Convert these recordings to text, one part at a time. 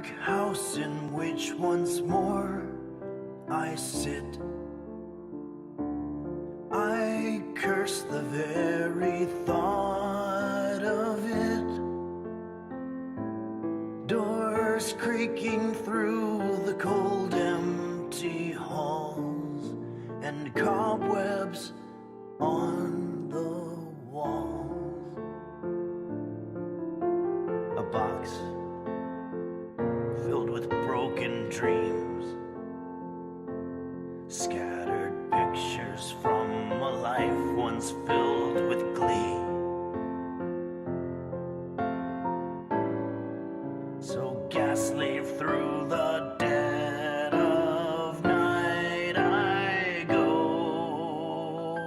house in which once more I sit. I curse the very thought of it. Doors creaking through the cold empty halls, and cobwebs on the walls. A box filled with broken dreams, scattered pictures from a life once filled with glee. So ghastly through the dead of night I go.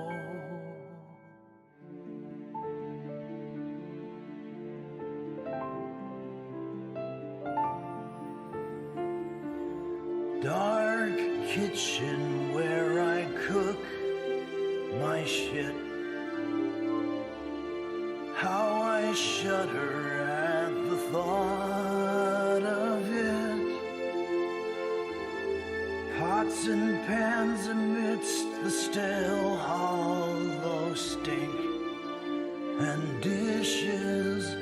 Dark kitchen where I cook my shit. How I shudder at the thought of it. Pots and pans amidst the stale hollow stink, and dishes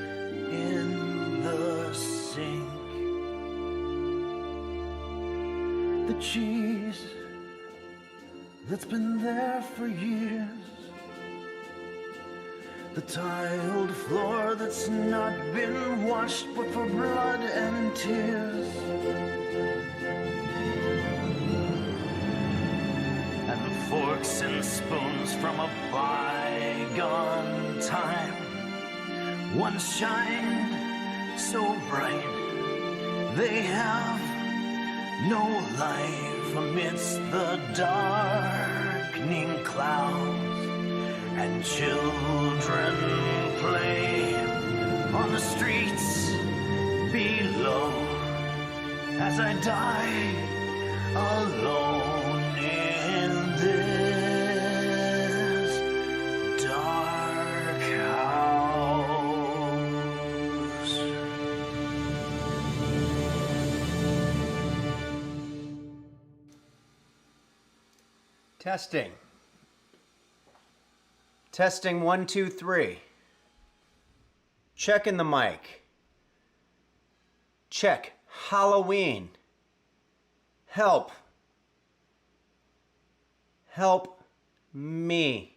in the sink. The cheese that's been there for years, the tiled floor that's not been washed but for blood and tears, and the forks and spoons from a bygone time once shined so bright they have no life amidst the darkening clouds, and children play on the streets below as I die alone in this dark house. Testing. Testing 1, 2, 3. Checking the mic. Check. Halloween. Help. Help me.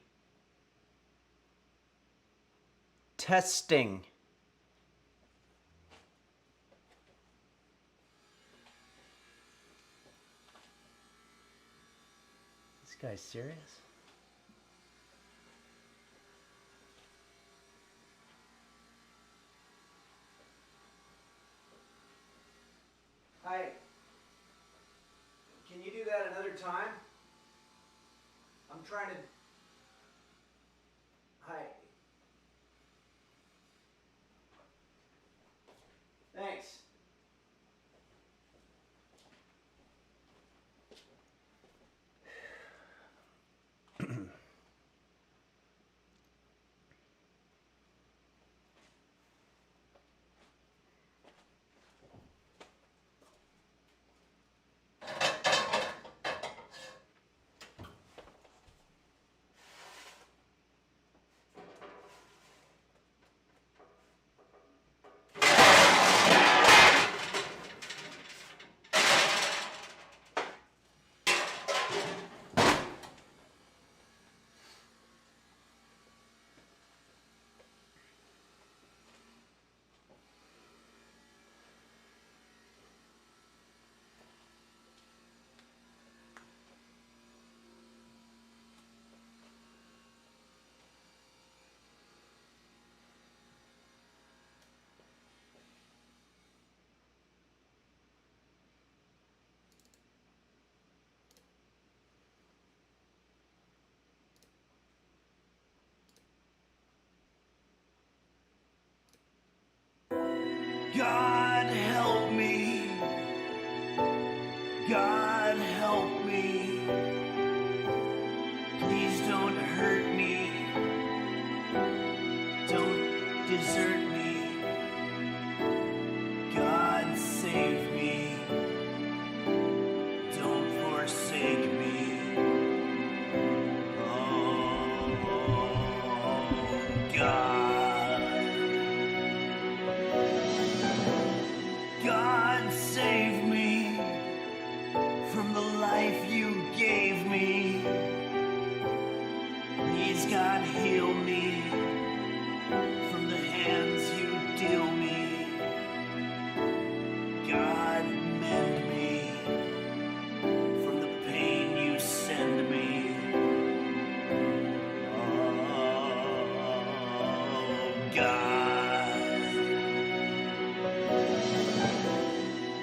Testing. This guy's serious? Hi. Can you do that another time? I'm trying to... Hi. Thanks. God help me. God help me. Please don't hurt me. Don't desert me. God save me.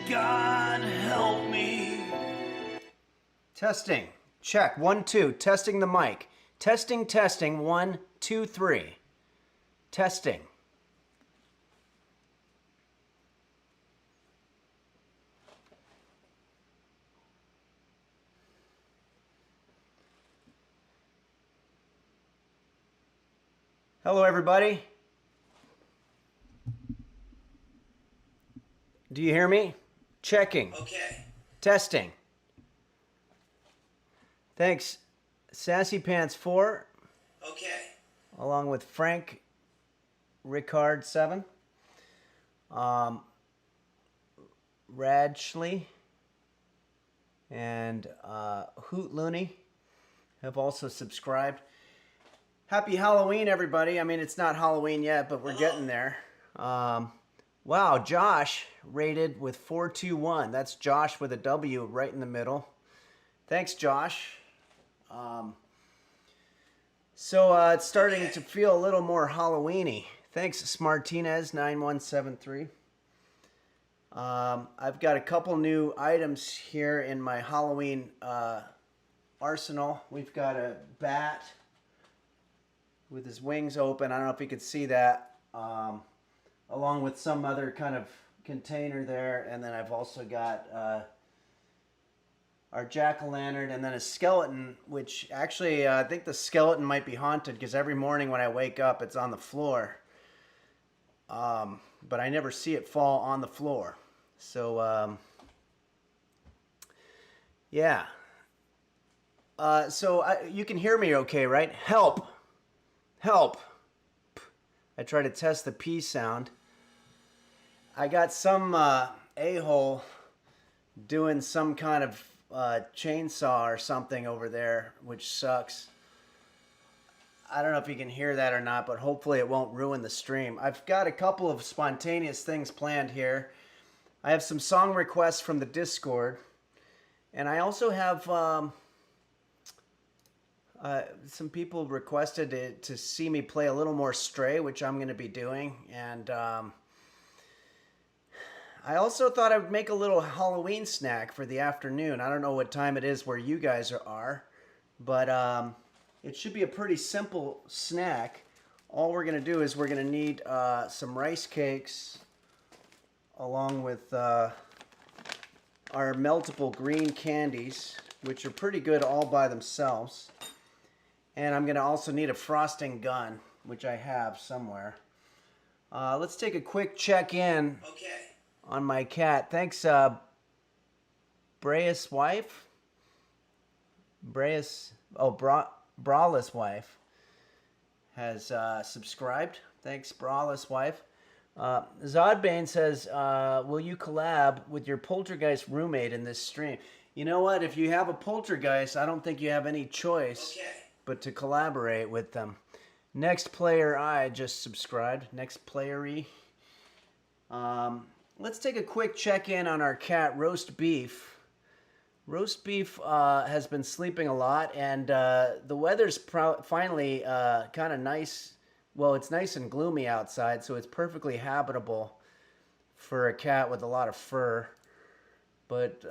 God help me. Testing. Check. 1, 2. Testing the mic. Testing, testing. 1, 2, 3. Testing. Hello, everybody. Do you hear me? Checking. Okay. Testing. Thanks, Sassy Pants 4, Okay. along with Frank Ricard 7, Radchley, and Hoot Looney have also subscribed. Happy Halloween, everybody. I mean, it's not Halloween yet, but we're getting there. Wow, Josh rated with 421. That's Josh with a W right in the middle. Thanks, Josh. So it's starting to feel a little more Halloween-y. Thanks, Smartinez9173. I've got a couple new items here in my Halloween arsenal. We've got a bat with his wings open. I don't know if you could see that. Along with some other kind of container there. And then I've also got our jack-o'-lantern and then a skeleton, which actually I think the skeleton might be haunted because every morning when I wake up, it's on the floor. But I never see it fall on the floor. So, yeah. You can hear me okay, right? Help. Help. I try to test the P sound. I got some a-hole doing some kind of chainsaw or something over there, which sucks. I don't know if you can hear that or not, but hopefully it won't ruin the stream. I've got a couple of spontaneous things planned here. I have some song requests from the Discord, and I also have some people requested to see me play a little more Stray, which I'm going to be doing, and I also thought I would make a little Halloween snack for the afternoon. I don't know what time it is where you guys are, but it should be a pretty simple snack. All we're going to do is we're going to need some rice cakes along with our meltable green candies, which are pretty good all by themselves. And I'm going to also need a frosting gun, which I have somewhere. Let's take a quick check-in. Okay. On my cat. Thanks, Brayus wife? Brayus, Brawless wife has subscribed. Thanks, Brawless wife. Zodbane says, will you collab with your poltergeist roommate in this stream? You know what? If you have a poltergeist, I don't think you have any choice but to collaborate with them. Next Player I just subscribed. Next Player-y. Let's take a quick check-in on our cat, Roast Beef. Roast Beef has been sleeping a lot, and the weather's finally kind of nice. Well, it's nice and gloomy outside, so it's perfectly habitable for a cat with a lot of fur. But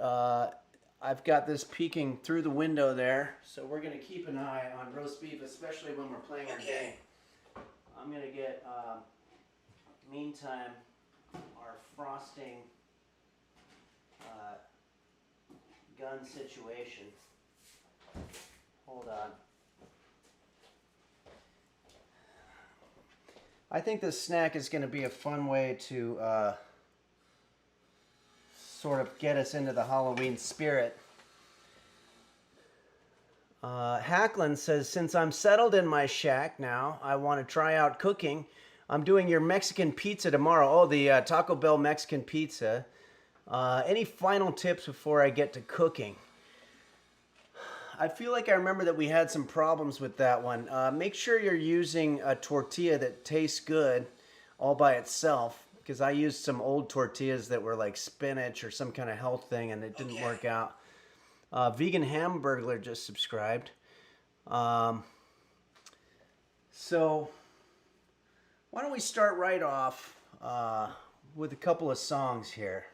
I've got this peeking through the window there, so we're going to keep an eye on Roast Beef, especially when we're playing our game. I'm going to get, meantime, our frosting gun situation. Hold on. I think this snack is going to be a fun way to sort of get us into the Halloween spirit. Hacklin says, since I'm settled in my shack now, I want to try out cooking. I'm doing your Mexican pizza tomorrow. Oh, the Taco Bell Mexican pizza. Any final tips before I get to cooking? I feel like I remember that we had some problems with that one. Make sure you're using a tortilla that tastes good all by itself, because I used some old tortillas that were like spinach or some kind of health thing, and it didn't work out. Vegan Hamburglar just subscribed. So, why Why don't we start right off with a couple of songs here.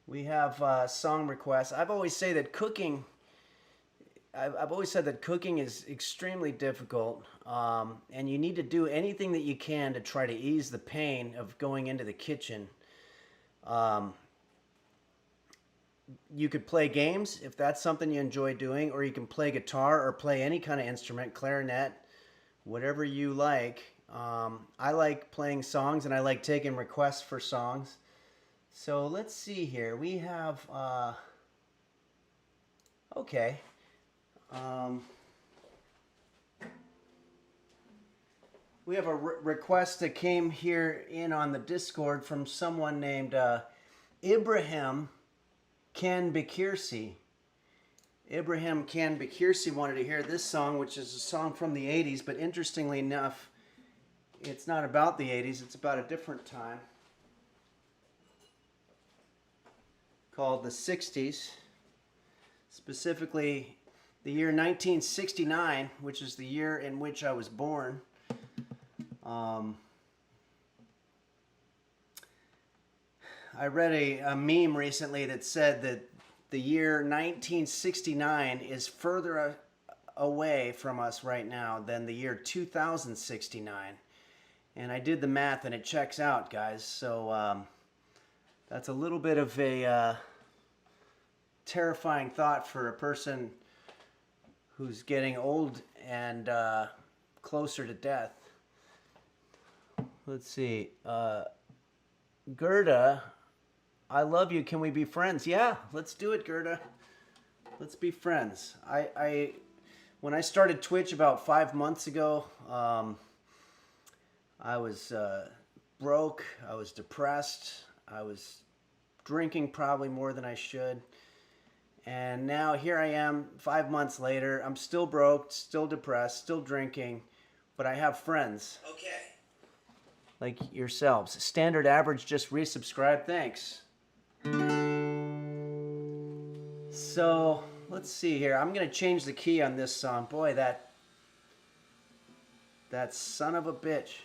We have song requests. I've always said that cooking is extremely difficult, and you need to do anything that you can to try to ease the pain of going into the kitchen. You could play games if that's something you enjoy doing, or you can play guitar or play any kind of instrument, clarinet, whatever you like. I like playing songs, and I like taking requests for songs. So let's see here. We have, okay. We have a request that came here in on the Discord from someone named Ibrahim Kanbekirsi. Ibrahim Kanbekirsi wanted to hear this song, which is a song from the 80s, but interestingly enough, it's not about the 80s, it's about a different time, called the 60s, specifically the year 1969, which is the year in which I was born. I read a meme recently that said that the year 1969 is further away from us right now than the year 2069. And I did the math and it checks out, guys. So that's a little bit of a terrifying thought for a person who's getting old and closer to death. Let's see. Gerda, I love you. Can we be friends? Yeah, let's do it, Gerda. Let's be friends. When I started Twitch about 5 months ago, I was broke. I was depressed. I was drinking probably more than I should. And now here I am 5 months later. I'm still broke, still depressed, still drinking, but I have friends. Okay. Like yourselves. Standard Average just resubscribed. Thanks. So let's see here. I'm going to change the key on this song. Boy, that son of a bitch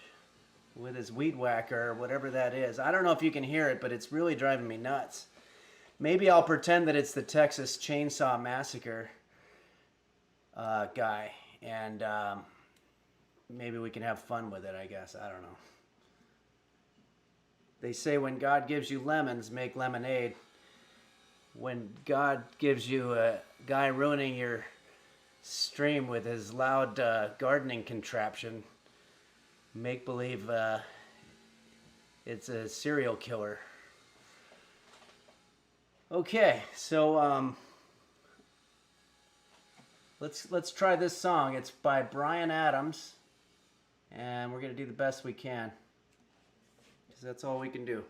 with his weed whacker or whatever that is. I don't know if you can hear it, but it's really driving me nuts. Maybe I'll pretend that it's the Texas Chainsaw Massacre guy, and maybe we can have fun with it, I guess. I don't know. They say when God gives you lemons, make lemonade. When God gives you a guy ruining your stream with his loud gardening contraption, make believe it's a serial killer. Okay, so let's try this song. It's by Bryan Adams, and we're gonna do the best we can, because that's all we can do.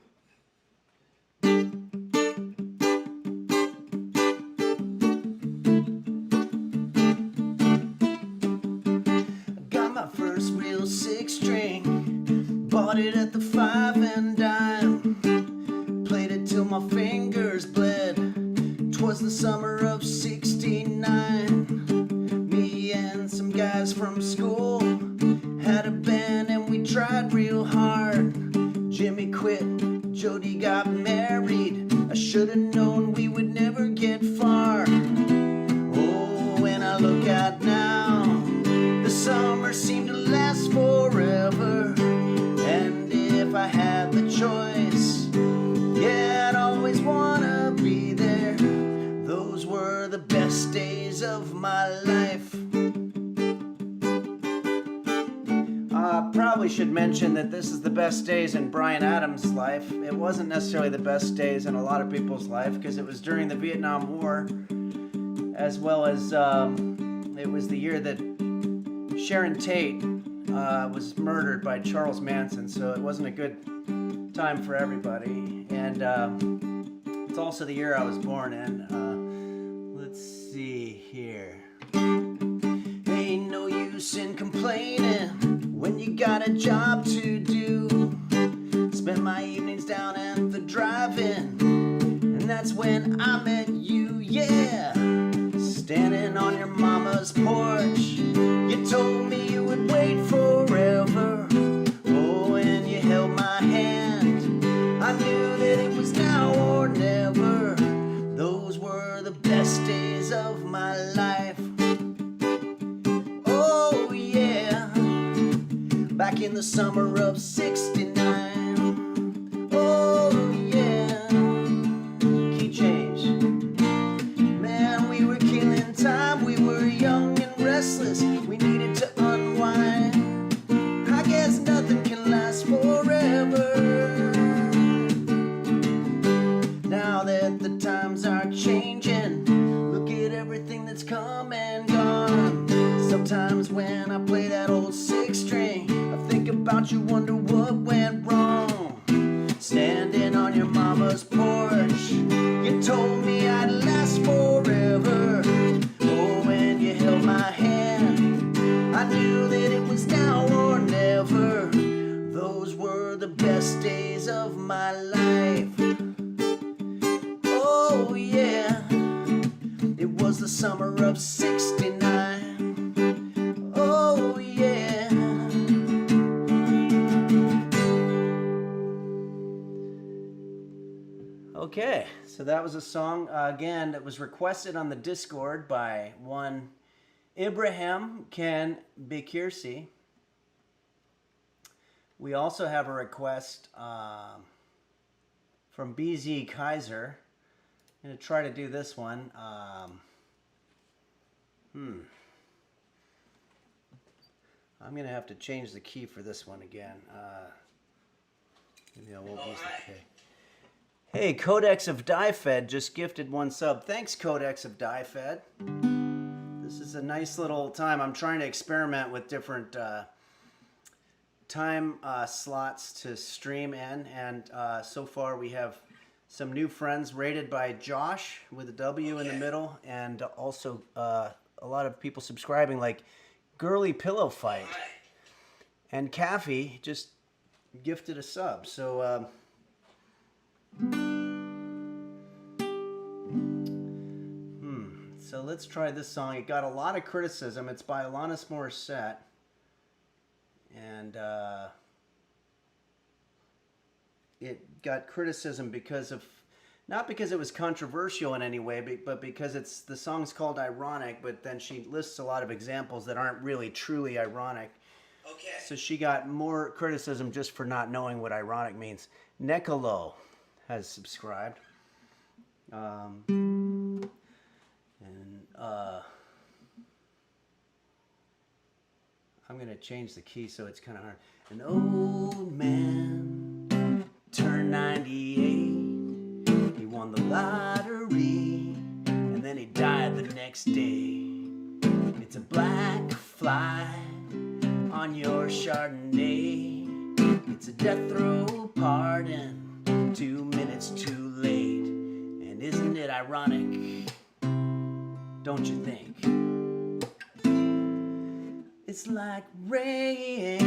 Got my first real six string, bought it at the 5 and dime, played it till my fingers bled. 'Twas the summer of '69. Me and some guys from school had a band and we tried real hard. Jimmy quit, Jody got married. I should have known we would never get far. Oh, when I look out now, the summer seemed to last forever. And if I had the choice, yeah, I'd always wanna be there. Those were the best days of my life. I probably should mention that this is the best days in Bryan Adams' life. It wasn't necessarily the best days in a lot of people's life, because it was during the Vietnam War, as well as it was the year that Sharon Tate was murdered by Charles Manson, so it wasn't a good time for everybody. And it's also the year I was born in. Let's see here. Ain't no use in complaining when you got a job to do. Spend my evenings down at the drive-in, and that's when I met you, yeah. Standing on your mama's porch, you told me you would wait forever. the summer of '69. Oh yeah, key change. Man, we were killing time. We were young and restless. We needed to unwind. I guess nothing can last forever. Now that the times are changing, look at everything that's come and gone. Sometimes when I play that old six string, I think about you, wonder what went wrong. Standing on your mama's porch, you told me I'd last forever. Oh, when you held my hand, I knew that it was now or never. Those were the best days of my life. Oh yeah, it was the summer of '69. Oh yeah. Okay, so that was a song, again, that was requested on the Discord by one Ibrahim Ken Bekirsi. We also have a request from BZ Kaiser. I'm going to try to do this one. I'm going to have to change the key for this one again. Maybe I won't use the key. Hey, Codex of Diefed just gifted one sub. Thanks, Codex of Diefed. This is a nice little time. I'm trying to experiment with different time slots to stream in, and so far we have some new friends rated by Josh with a W in the middle, and also a lot of people subscribing, like Girly Pillow Fight. And Caffey just gifted a sub. So so let's try this song. It got a lot of criticism. It's by Alanis Morissette. And it got criticism because of, not because it was controversial in any way, but because the song's called Ironic, but then she lists a lot of examples that aren't really truly ironic. Okay. So she got more criticism just for not knowing what ironic means. Nekalo has subscribed. I'm going to change the key so it's kind of hard. An old man turned 98. He won the lottery, and then he died the next day. It's a black fly on your Chardonnay. It's a death row pardon, 2 minutes too late. And isn't it ironic? Don't you think? It's like rain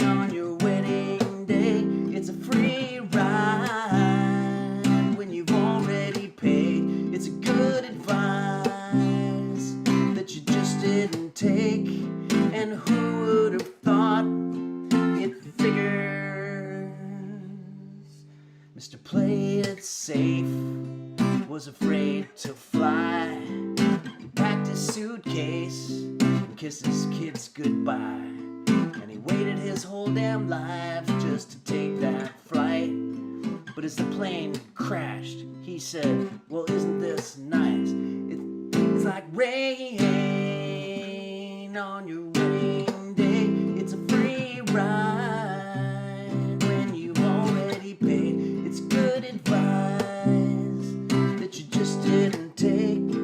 on your wedding day. It's a free ride when you've already paid. It's a good advice that you just didn't take. And who would have thought it figures? Mr. Play It Safe was afraid to fly. He packed his suitcase and kissed his kids goodbye. And he waited his whole damn life just to take that flight. But as the plane crashed, he said, well, isn't this nice? It's like rain on your wedding day. It's a free ride when you've already paid. It's good advice that you just didn't take.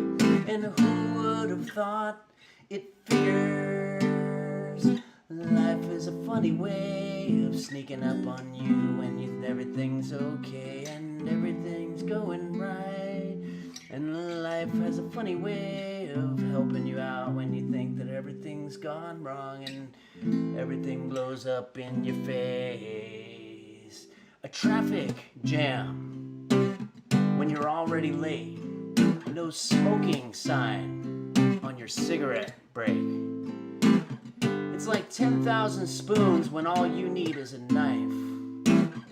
And who would have thought it figures? Life is a funny way of sneaking up on you when everything's okay and everything's going right. And life has a funny way of helping you out when you think that everything's gone wrong and everything blows up in your face. A traffic jam when you're already late. No smoking sign on your cigarette break. It's like 10,000 spoons when all you need is a knife.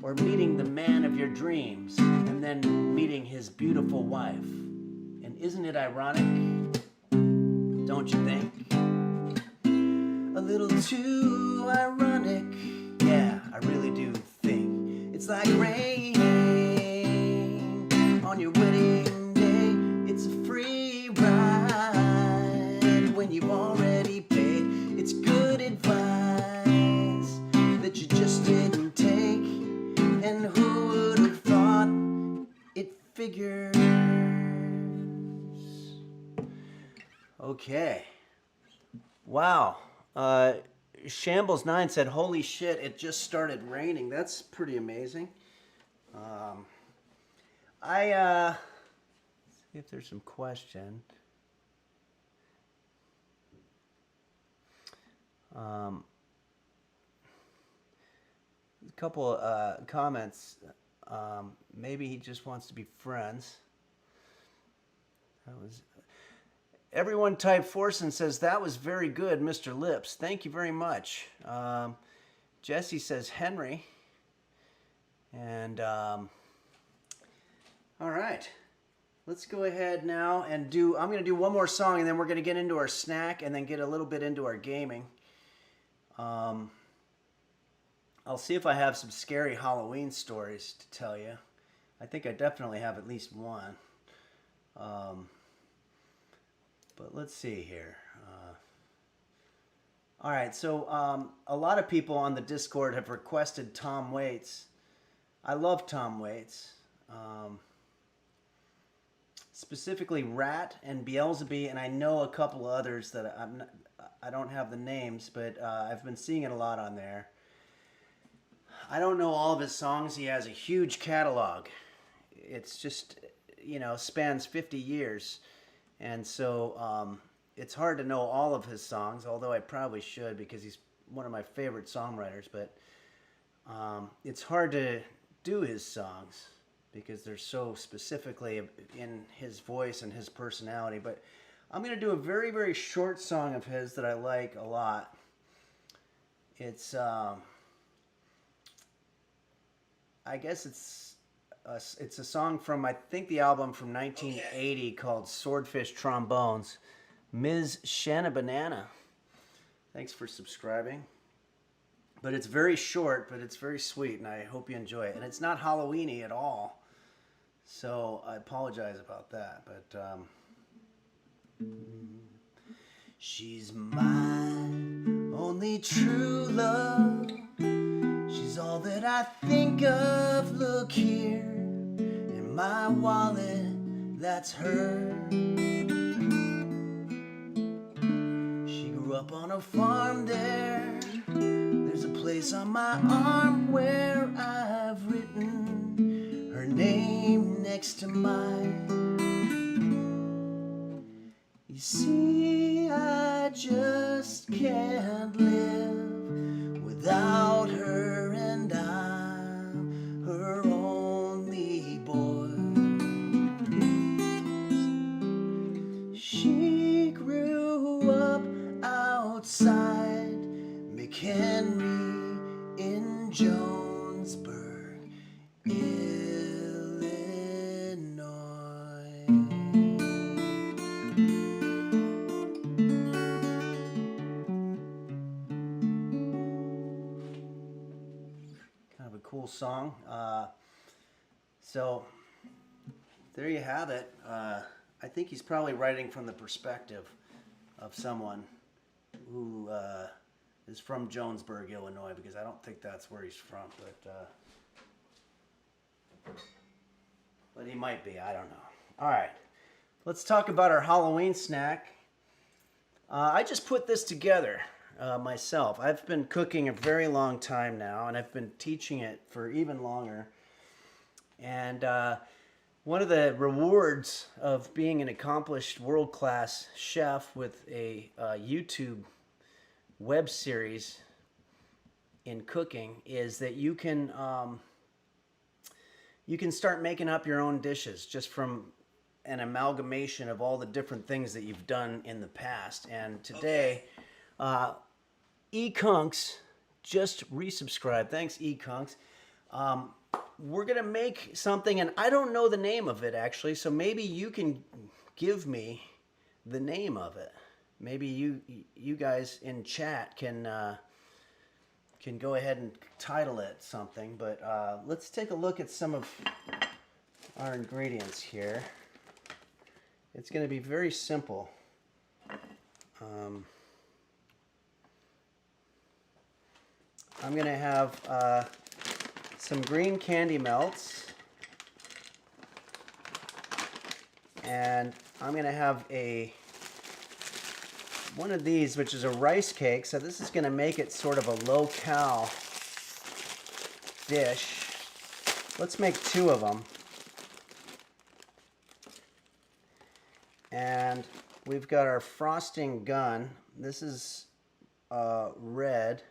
Or meeting the man of your dreams and then meeting his beautiful wife. And isn't it ironic? Don't you think? A a little too ironic. Yeah, I really do think it's like rain on your wedding day. It's a free ride when you've already paid. It's good advice that you just didn't take. And who would have thought it figures? Okay. Wow. Shambles9 said, holy shit, it just started raining. That's pretty amazing. Let's see if there's some question. A couple comments. Maybe he just wants to be friends. That was... Everyone type Forsen says, that was very good, Mr. Lips. Thank you very much. Jesse says, Henry. And, all right. Let's go ahead now and I'm going to do one more song, and then we're going to get into our snack and then get a little bit into our gaming. I'll see if I have some scary Halloween stories to tell you. I think I definitely have at least one. But let's see here. All right, so a lot of people on the Discord have requested Tom Waits. I love Tom Waits. Specifically Rat and Beelzebub, and I know a couple others that I don't have the names, but I've been seeing it a lot on there. I don't know all of his songs. He has a huge catalog. It's just, spans 50 years. And so it's hard to know all of his songs, although I probably should because he's one of my favorite songwriters. But it's hard to do his songs because they're so specifically in his voice and his personality. But I'm going to do a very, very short song of his that I like a lot. It's, I guess it's a song from, I think, the album from 1980 called Swordfish Trombones. Ms. Shanna Banana. Thanks for subscribing. But it's very short, but it's very sweet, and I hope you enjoy it. And it's not Halloween-y at all, so I apologize about that. But she's my only true love. She's all that I think of. Look here in my wallet, that's her. She grew up on a farm there. There's a place on my arm where I've written her name next to mine. You see, I just can't live without her, and I'm her only boy. She grew up outside McHenry in Jonesburg, Illinois. Kind of a cool song. So there you have it. I think he's probably writing from the perspective of someone who is from Jonesburg, Illinois, because I don't think that's where he's from, but he might be. I don't know. All right, let's talk about our Halloween snack. I just put this together myself. I've been cooking a very long time now, and I've been teaching it for even longer. And one of the rewards of being an accomplished world-class chef with a YouTube web series in cooking is that you can start making up your own dishes just from an amalgamation of all the different things that you've done in the past. And today, E-Kunks just resubscribed. Thanks, E-Kunks. We're going to make something, and I don't know the name of it, actually, so maybe you can give me the name of it. maybe you guys in chat can go ahead and title it something. But let's take a look at some of our ingredients here. It's going to be very simple. I'm going to have some green candy melts, and I'm going to have one of these, which is a rice cake. So this is going to make it sort of a low-cal dish. Let's make 2 of them. And we've got our frosting gun. This is red,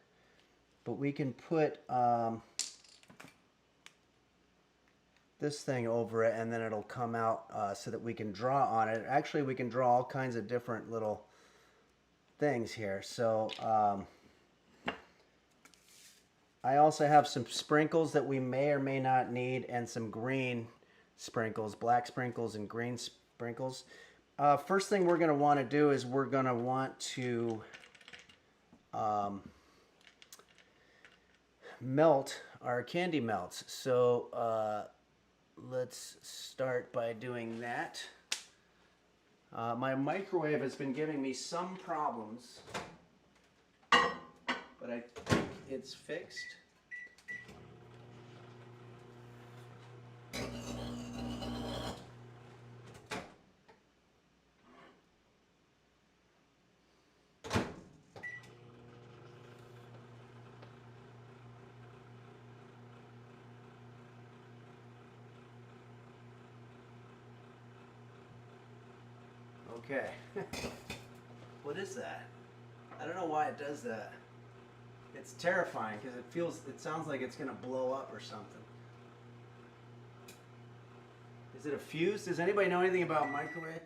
but we can put this thing over it, and then it'll come out so that we can draw on it. Actually, we can draw all kinds of different little things here. So I also have some sprinkles that we may or may not need, and some green sprinkles, black sprinkles and green sprinkles. First thing we're going to want to do is we're going to want to melt our candy melts. So let's start by doing that. My microwave has been giving me some problems, but I think it's fixed. Okay. What is that? I don't know why it does that. It's terrifying because it sounds like it's going to blow up or something. Is it a fuse? Does anybody know anything about microwaves?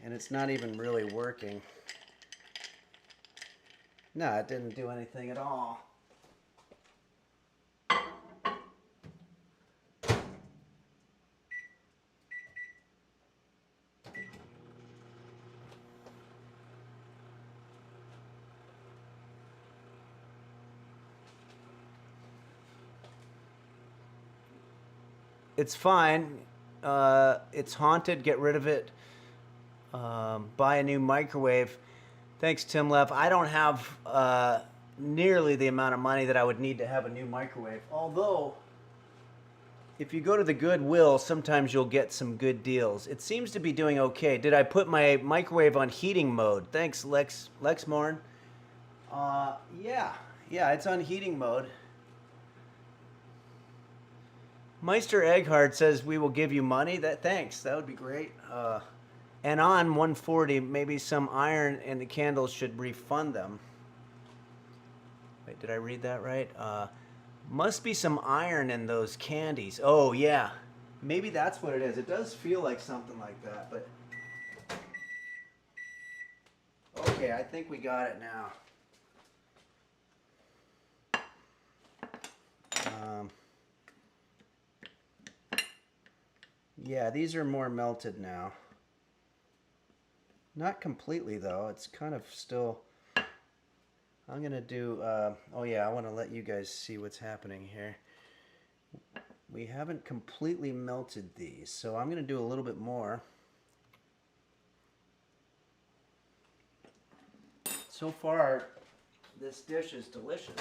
And it's not even really working. No, it didn't do anything at all. It's fine. It's haunted. Get rid of it. Buy a new microwave. Thanks, Tim Leff. I don't have nearly the amount of money that I would need to have a new microwave. Although, if you go to the Goodwill, sometimes you'll get some good deals. It seems to be doing okay. Did I put my microwave on heating mode? Thanks, Lex Morn. Yeah, it's on heating mode. Meister Egghard says we will give you money. Thanks. That would be great. And on 140, maybe some iron and the candles should refund them. Wait, did I read that right? Must be some iron in those candies. Oh, yeah. Maybe that's what it is. It does feel like something like that, but... Okay, I think we got it now. Yeah, these are more melted now. Not completely, though. It's kind of still... I'm going to do... oh, yeah, I want to let you guys see what's happening here. We haven't completely melted these, so I'm going to do a little bit more. So far, this dish is delicious.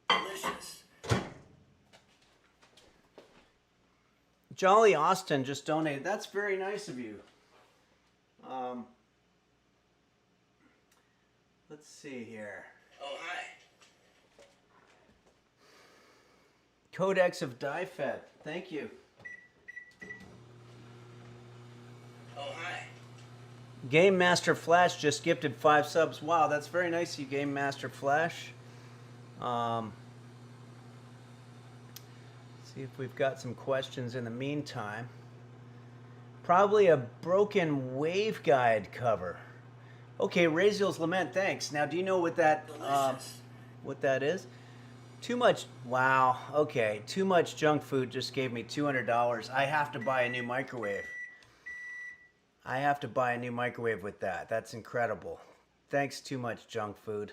Delicious. Jolly Austin just donated. That's very nice of you. Let's see here. Oh, hi. Codex of Die-Fed. Thank you. Oh, hi. Game Master Flash just gifted 5 subs. Wow, that's very nice of you, Game Master Flash. See if we've got some questions in the meantime. Probably a broken waveguide cover. Okay, Raziel's Lament, thanks. Now, do you know what that is? Too much. Wow. Okay, too much junk food just gave me $200. I have to buy a new microwave. I have to buy a new microwave with that. That's incredible. Thanks too much, junk food.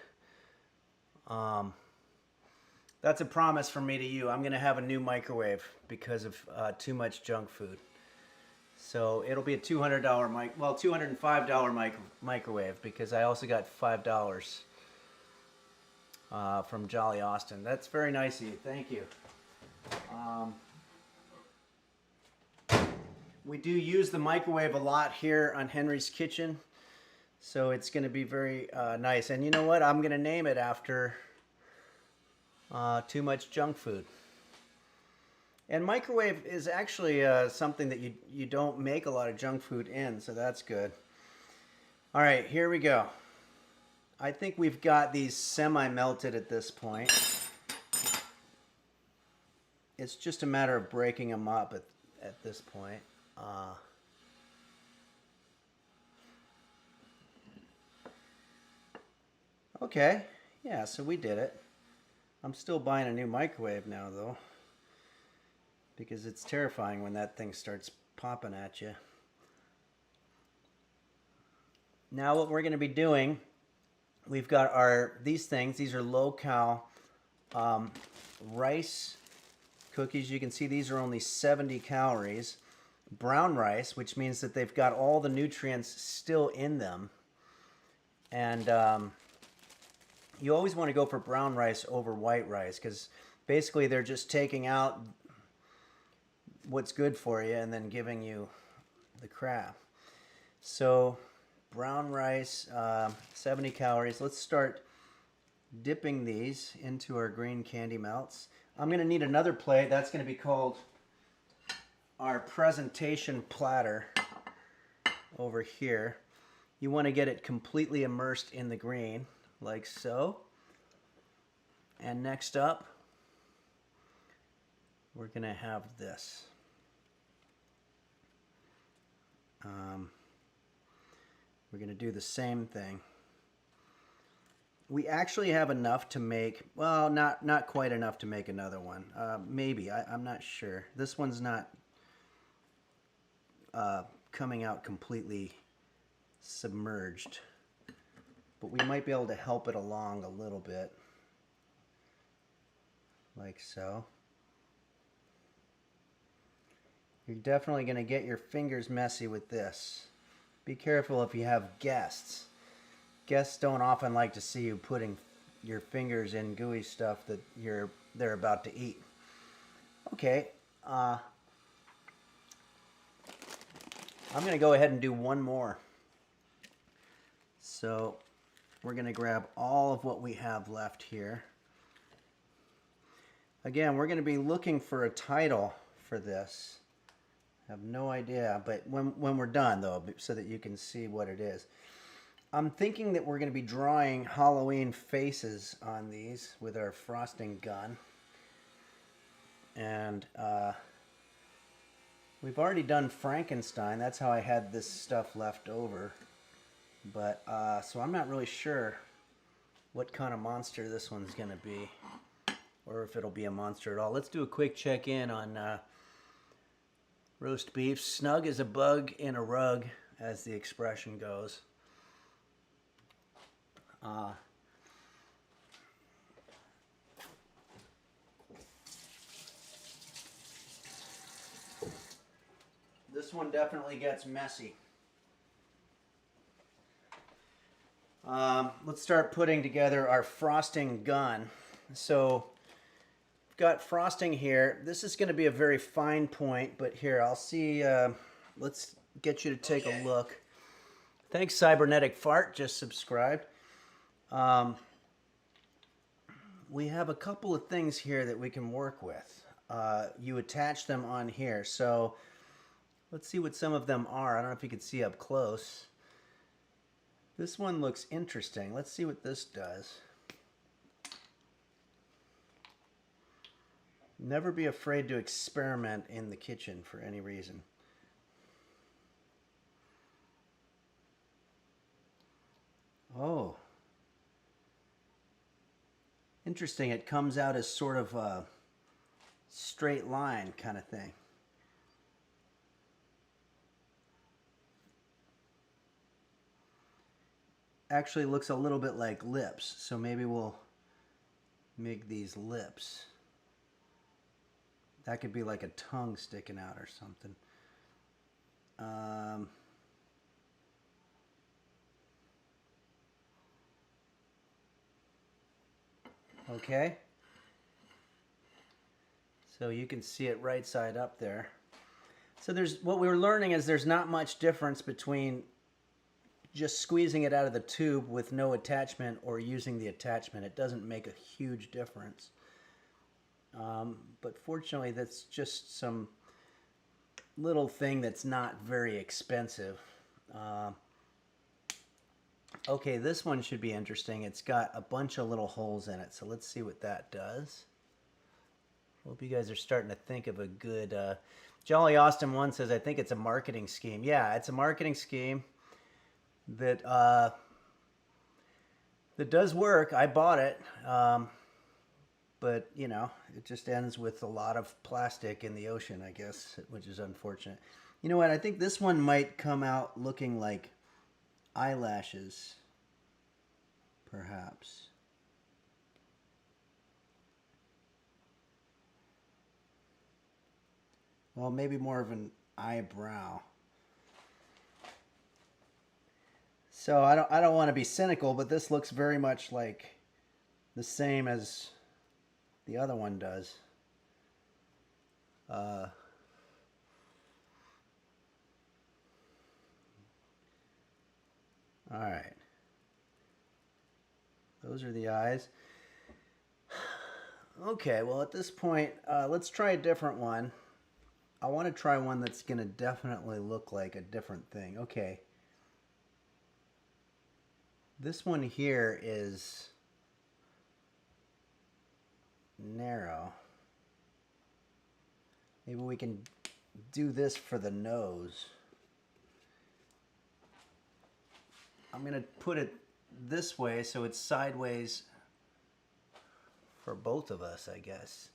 That's a promise from me to you. I'm gonna have a new microwave because of too much junk food. So it'll be a $200 $205 microwave because I also got $5 from Jolly Austin. That's very nice of you. Thank you. We do use the microwave a lot here on Henry's Kitchen, so it's going to be very nice. And you know what? I'm going to name it after Too Much Junk Food. And microwave is actually something that you don't make a lot of junk food in, so that's good. All right, here we go. I think we've got these semi-melted at this point. It's just a matter of breaking them up at this point. Okay, yeah, so we did it. I'm still buying a new microwave now, though, because it's terrifying when that thing starts popping at you. Now what we're going to be doing, we've got these are low-cal rice cookies. You can see these are only 70 calories. Brown rice, which means that they've got all the nutrients still in them. And you always want to go for brown rice over white rice because basically they're just taking out what's good for you and then giving you the crap. So brown rice, 70 calories. Let's start dipping these into our green candy melts. I'm going to need another plate. That's going to be called our presentation platter over here. You want to get it completely immersed in the green, like so. And next up, we're going to have this. We're going to do the same thing. We actually have enough to make, well, not quite enough to make another one. Maybe, I'm not sure. This one's not coming out completely submerged, but we might be able to help it along a little bit, like so. You're definitely going to get your fingers messy with this. Be careful if you have guests. Guests don't often like to see you putting your fingers in gooey stuff that they're about to eat. Okay, I'm going to go ahead and do one more. So we're going to grab all of what we have left here. Again, we're going to be looking for a title for this. I have no idea, but when we're done, though, so that you can see what it is. I'm thinking that we're going to be drawing Halloween faces on these with our frosting gun. And we've already done Frankenstein. That's how I had this stuff left over. But so I'm not really sure what kind of monster this one's going to be, or if it'll be a monster at all. Let's do a quick check-in on roast beef. Snug as a bug in a rug, as the expression goes. This one definitely gets messy. Let's start putting together our frosting gun. So we've got frosting here. This is going to be a very fine point, but here, I'll see. Let's get you to take a look. Thanks, Cybernetic Fart, just subscribed. We have a couple of things here that we can work with. You attach them on here. So let's see what some of them are. I don't know if you can see up close. This one looks interesting. Let's see what this does. Never be afraid to experiment in the kitchen for any reason. Oh. Interesting. It comes out as sort of a straight line kind of thing. actually looks a little bit like lips. So maybe we'll make these lips. That could be like a tongue sticking out or something. Okay. So you can see it right side up there. So there's what we were learning is there's not much difference between just squeezing it out of the tube with no attachment or using the attachment. It doesn't make a huge difference. But fortunately, that's just some little thing that's not very expensive. Okay, this one should be interesting. It's got a bunch of little holes in it, so let's see what that does. Hope you guys are starting to think of a good... Jolly Austin 1 says, I think it's a marketing scheme. Yeah, it's a marketing scheme that that does work. I bought it. But, you know, it just ends with a lot of plastic in the ocean, I guess, which is unfortunate. You know what? I think this one might come out looking like eyelashes, perhaps. Well, maybe more of an eyebrow. So I don't want to be cynical, but this looks very much like the same as the other one does. All right. Those are the eyes. Okay, well at this point, let's try a different one. I want to try one that's going to definitely look like a different thing. Okay. This one here is narrow. Maybe we can do this for the nose. I'm going to put it this way so it's sideways for both of us, I guess.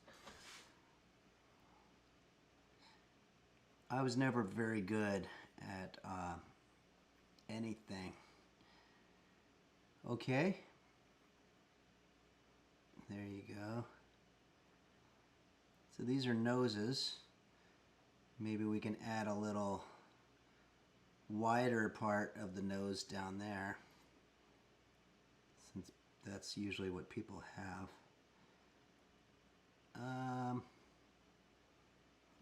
I was never very good at anything. Okay. There you go. So these are noses. Maybe we can add a little wider part of the nose down there, since that's usually what people have.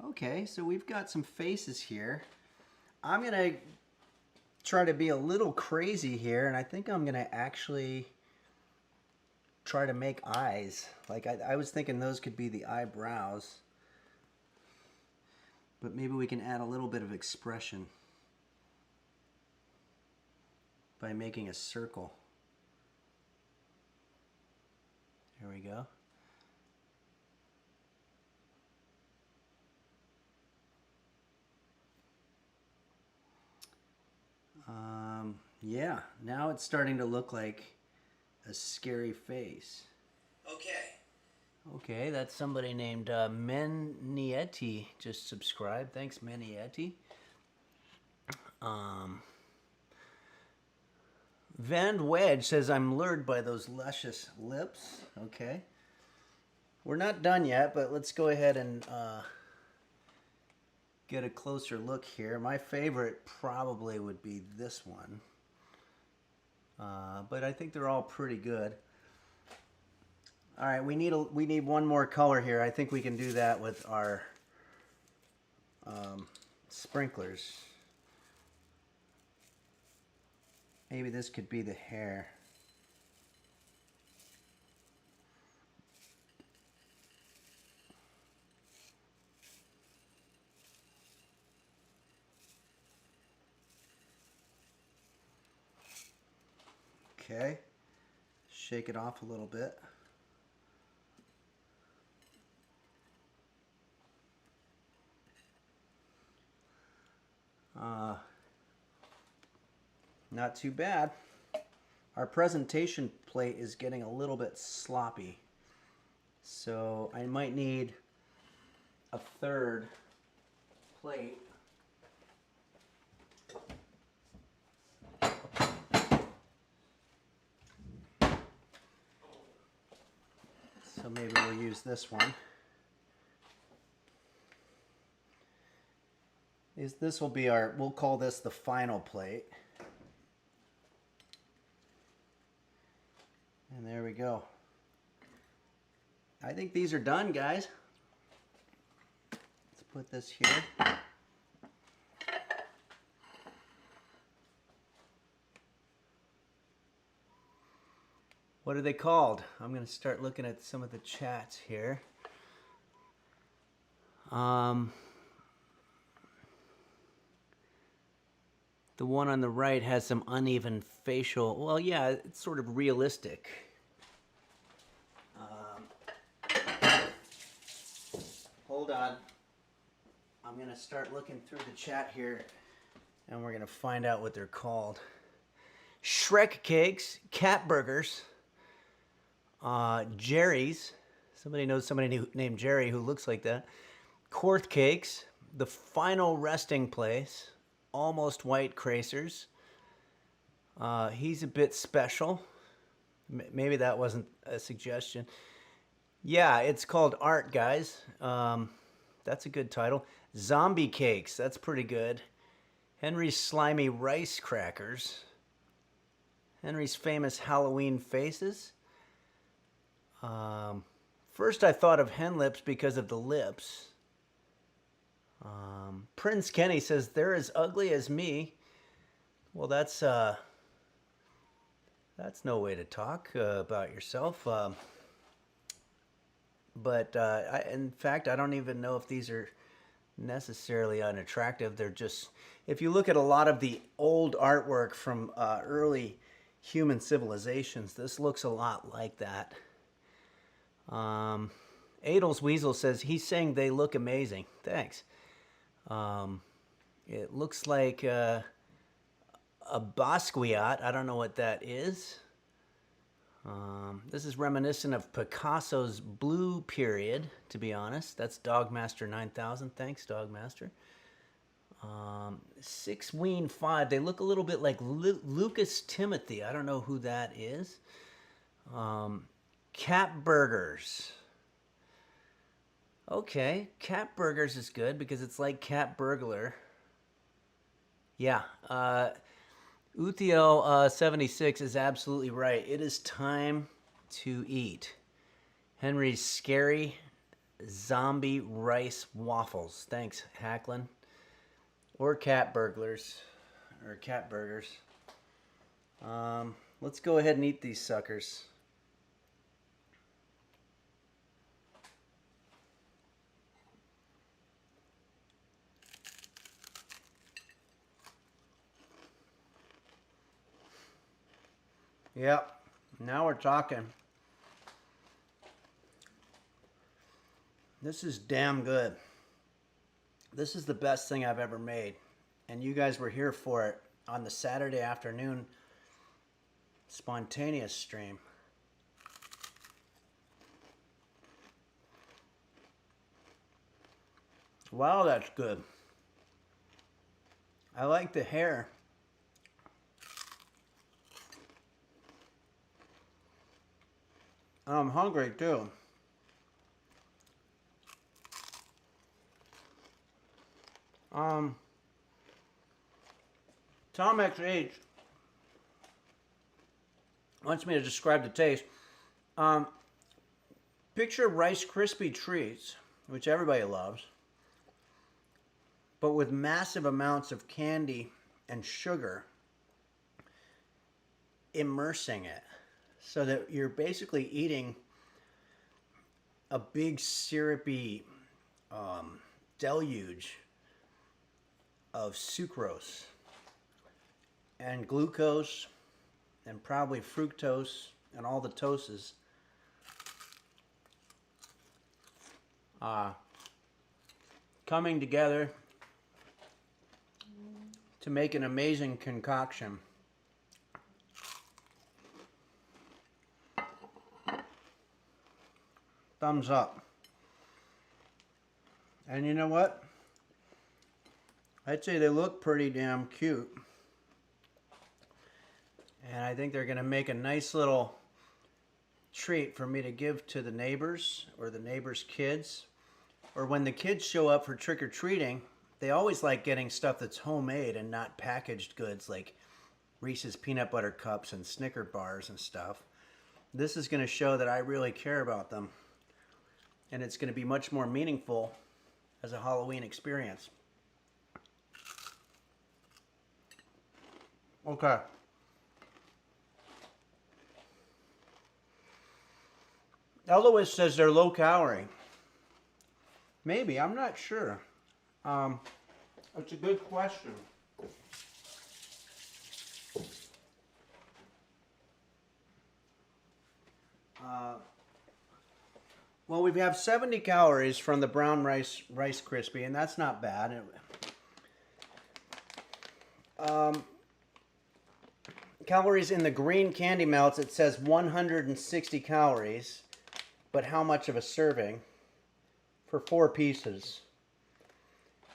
Okay, so we've got some faces here. I'm gonna try to be a little crazy here, and I think I'm gonna actually try to make eyes. Like I was thinking those could be the eyebrows, but maybe we can add a little bit of expression by making a circle. There we go. Yeah, now it's starting to look like a scary face. Okay, that's somebody named Menietti just subscribed. Thanks, Menietti. Van Wedge says, I'm lured by those luscious lips. Okay. We're not done yet, but let's go ahead and get a closer look here. My favorite probably would be this one. But I think they're all pretty good. All right, we need one more color here. I think we can do that with our sprinklers. Maybe this could be the hair. Okay, shake it off a little bit. Not too bad. Our presentation plate is getting a little bit sloppy, so I might need a third plate. So maybe we'll use this one. This will be our, we'll call this the final plate. And there we go. I think these are done, guys. Let's put this here. What are they called? I'm going to start looking at some of the chats here. The one on the right has some uneven facial. Well, yeah, it's sort of realistic. Hold on. I'm going to start looking through the chat here, and we're going to find out what they're called. Shrek cakes, cat burgers, Jerry's. Somebody knows somebody named Jerry who looks like that. Korth cakes, the final resting place, almost white cracers. He's a bit special. Maybe that wasn't a suggestion. Yeah, it's called Art, guys. That's a good title. Zombie cakes, that's pretty good. Henry's slimy rice crackers. Henry's famous Halloween faces. First I thought of hen lips because of the lips. Prince Kenny says, they're as ugly as me. Well, that's no way to talk about yourself. But in fact, I don't even know if these are necessarily unattractive. They're just, if you look at a lot of the old artwork from early human civilizations, this looks a lot like that. Adel's Weasel says, he's saying they look amazing. Thanks. It looks like a Basquiat. I don't know what that is. This is reminiscent of Picasso's Blue Period, to be honest. That's Dogmaster 9000. Thanks, Dogmaster. 6 Ween 5. They look a little bit like Lucas Timothy. I don't know who that is. Cat Burgers. Okay, Cat Burgers is good because it's like Cat Burglar. Yeah, Uthiel 76 is absolutely right. It is time to eat. Henry's scary zombie rice waffles. Thanks, Hacklin. Or cat burglars. Or cat burgers. Let's go ahead and eat these suckers. Yep, now we're talking. This is damn good. This is the best thing I've ever made. And you guys were here for it on the Saturday afternoon spontaneous stream. Wow, that's good. I like the hair. I'm hungry too. Tom XH wants me to describe the taste. Picture Rice Krispie treats, which everybody loves, but with massive amounts of candy and sugar immersing it, so that you're basically eating a big syrupy deluge of sucrose and glucose and probably fructose and all the toses. Coming together to make an amazing concoction. Thumbs up. And you know what? I'd say they look pretty damn cute. And I think they're going to make a nice little treat for me to give to the neighbors or the neighbors' kids. Or when the kids show up for trick-or-treating, they always like getting stuff that's homemade and not packaged goods like Reese's peanut butter cups and Snicker bars and stuff. This is going to show that I really care about them. And it's going to be much more meaningful as a Halloween experience. Okay. Eloise says they're low calorie. Maybe, I'm not sure. That's a good question. Well, we have 70 calories from the brown Rice Krispie, and that's not bad. Calories in the green Candy Melts, it says 160 calories, but how much of a serving? For 4 pieces.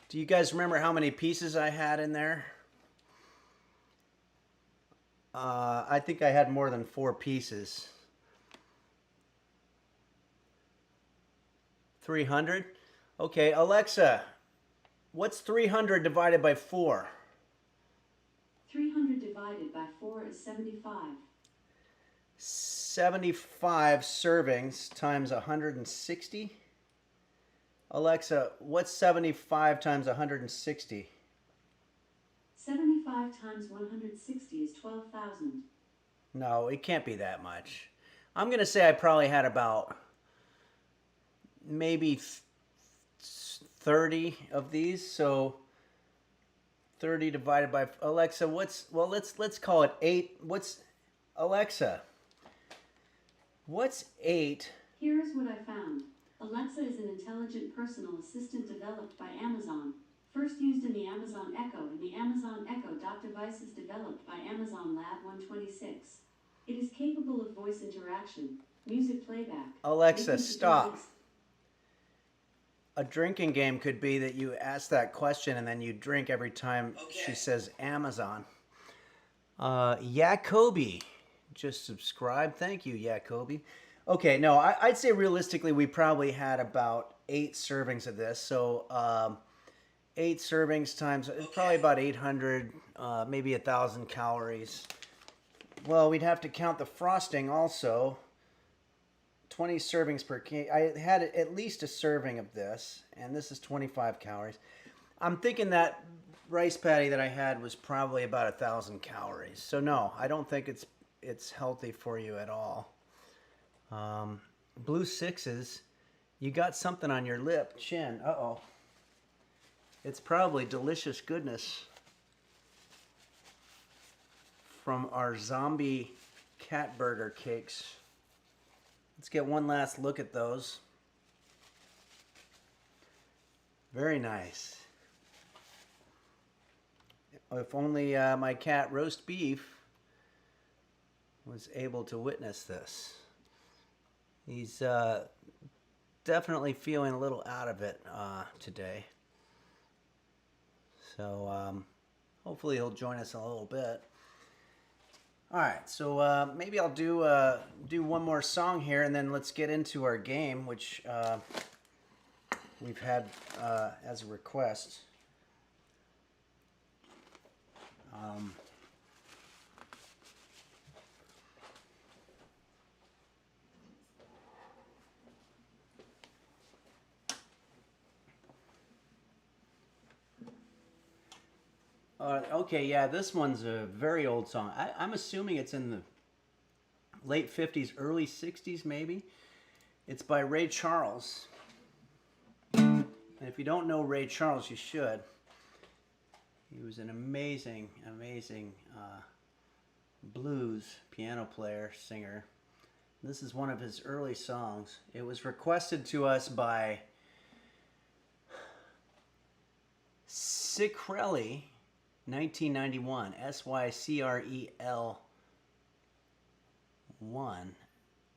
Do you guys remember how many pieces I had in there? I think I had more than 4 pieces. 300? Okay, Alexa, what's 300 divided by 4? 300 divided by 4 is 75. 75 servings times 160? Alexa, what's 75 times 160? 75 times 160 is 12,000. No, it can't be that much. I'm going to say I probably had about maybe 30 of these. So 30 divided by Alexa, let's call it 8. Alexa? What's 8? Here's what I found. Alexa is an intelligent personal assistant developed by Amazon. First used in the Amazon Echo and the Amazon Echo Dot devices developed by Amazon Lab 126. It is capable of voice interaction, music playback. Alexa, stop. A drinking game could be that you ask that question and then you drink every time she says Amazon. Jacoby just subscribed. Thank you, Jacoby. Okay, no, I'd say realistically we probably had about 8 servings of this. So 8 servings times, probably about 800, maybe 1,000 calories. Well, we'd have to count the frosting also. 20 servings per cake. I had at least a serving of this, and this is 25 calories. I'm thinking that rice patty that I had was probably about 1,000 calories. So no, I don't think it's healthy for you at all. Blue Sixes, you got something on your lip, chin. Uh-oh. It's probably delicious goodness from our zombie cat burger cakes. Let's get one last look at those. Very nice. If only my cat Roast Beef was able to witness this. He's definitely feeling a little out of it today. So hopefully he'll join us in a little bit. All right, so maybe I'll do one more song here, and then let's get into our game, which we've had as a request. Okay, yeah, this one's a very old song. I'm assuming it's in the late 50s, early 60s, maybe. It's by Ray Charles. And if you don't know Ray Charles, you should. He was an amazing, amazing blues piano player, singer. This is one of his early songs. It was requested to us by Sycrelli, 1991, Sycrel 1.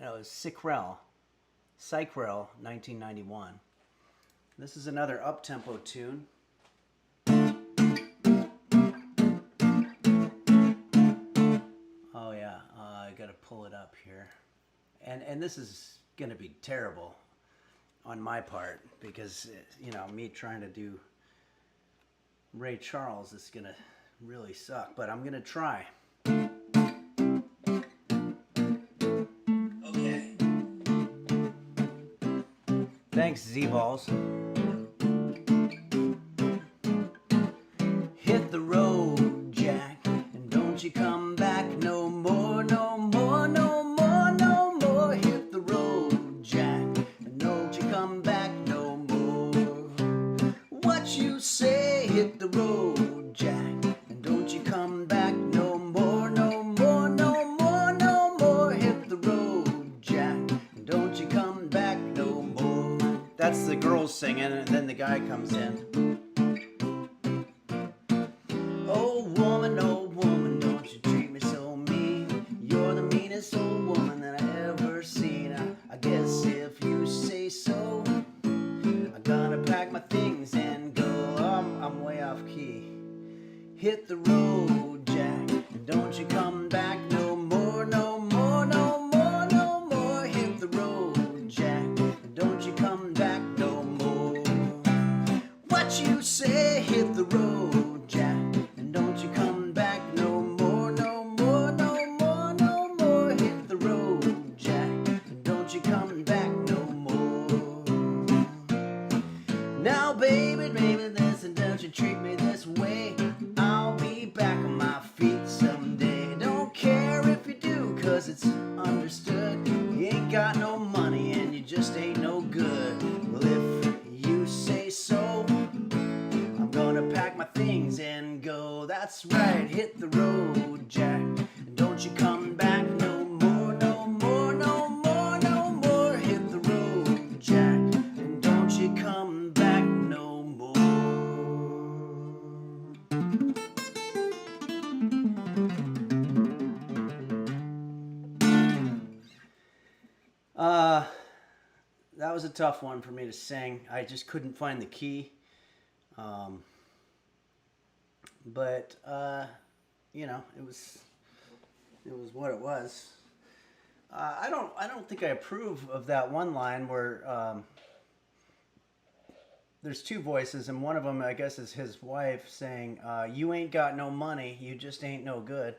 No, it was Sycrel, 1991. This is another up-tempo tune. Oh yeah, I gotta pull it up here. and this is going to be terrible on my part because, you know, me trying to do Ray Charles is going to really suck, but I'm going to try. Okay. Thanks, Z-Balls. Hit the road, Jack, and don't you come back no more, no more, no more, no more. Hit the road, Jack, and don't you come back no more. What you say? Hit the road, Jack, and don't you come back no more, no more, no more, no more. Hit the road, Jack, and don't you come back no more. That's the girls singing, and then the guy comes in. Oh woman, don't you treat me so mean. You're the meanest old woman that I ever seen. I guess if you say so, I'm gonna pack my things and go. I'm way off key. Hit the road, Jack, and don't you come back no more, no more, no more, no more. Hit the road, Jack, and don't you come back no more. What you say? Hit the road, Jack, and don't you come back no more, no more, no more, no more. Hit the road, Jack, and don't you come back no more. Now, baby, listen, don't you treat me this way. I'll be back on my feet someday. Don't care if you do, cause it's understood. You ain't got no money and you just ain't no good. Well, if you say so, I'm gonna pack my things and go. That's right, hit the road, Jack, and don't you come back no more, no more, no more, no more. Hit the road, Jack, and don't you come back no more. That was a tough one for me to sing. I just couldn't find the key. But you know, it was what it was. I don't think I approve of that one line where there's two voices, and one of them, I guess, is his wife saying, "You ain't got no money, you just ain't no good."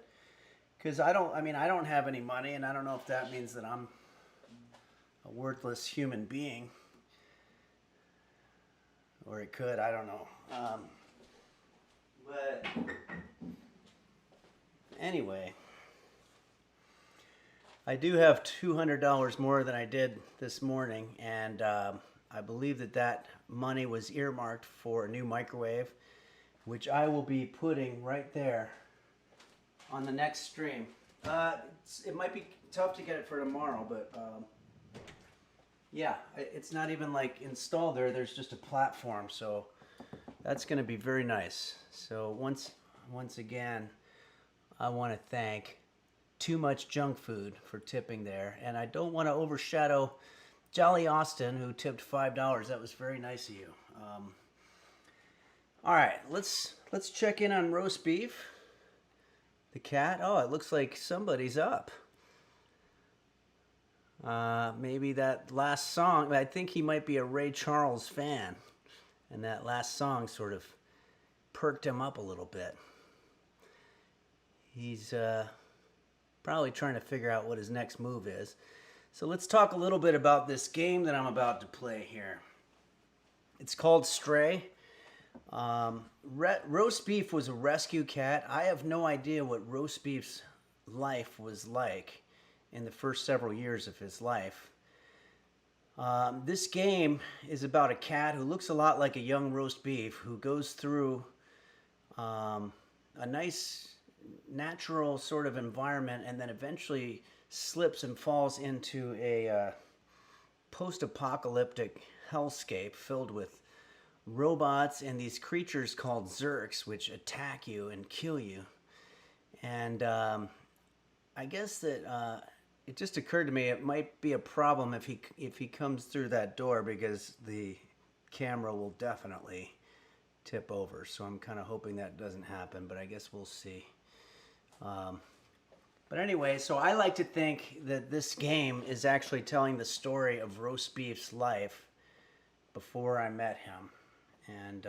Because I don't have any money, and I don't know if that means that I'm a worthless human being, or it could. I don't know. But anyway, I do have $200 more than I did this morning, and I believe that money was earmarked for a new microwave, which I will be putting right there on the next stream. It might be tough to get it for tomorrow, but yeah, it's not even like installed there. There's just a platform, so that's going to be very nice. So once again, I want to thank Too Much Junk Food for tipping there, and I don't want to overshadow Jolly Austin, who tipped $5. That was very nice of you. All right, let's check in on roast beef. The cat. Oh, it looks like somebody's up. Maybe that last song. I think he might be a Ray Charles fan, and that last song sort of perked him up a little bit. He's probably trying to figure out what his next move is. So let's talk a little bit about this game that I'm about to play here. It's called Stray. Roast Beef was a rescue cat. I have no idea what Roast Beef's life was like in the first several years of his life. This game is about a cat who looks a lot like a young roast beef who goes through a nice natural sort of environment and then eventually slips and falls into a post-apocalyptic hellscape filled with robots and these creatures called Zurks, which attack you and kill you. And I guess that it just occurred to me it might be a problem if he comes through that door, because the camera will definitely tip over. So I'm kind of hoping that doesn't happen, but I guess we'll see. But anyway, so I like to think that this game is actually telling the story of roast beef's life before I met him. And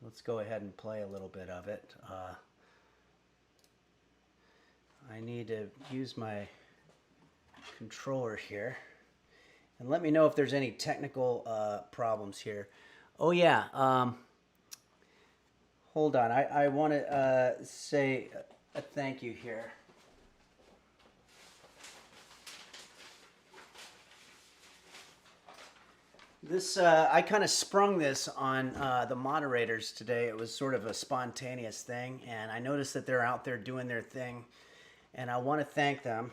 let's go ahead and play a little bit of it. I need to use my controller here. And let me know if there's any technical problems here. Oh yeah, hold on. I want to say a thank you here. This I kind of sprung this on the moderators today. It was sort of a spontaneous thing, and I noticed that they're out there doing their thing, and I want to thank them.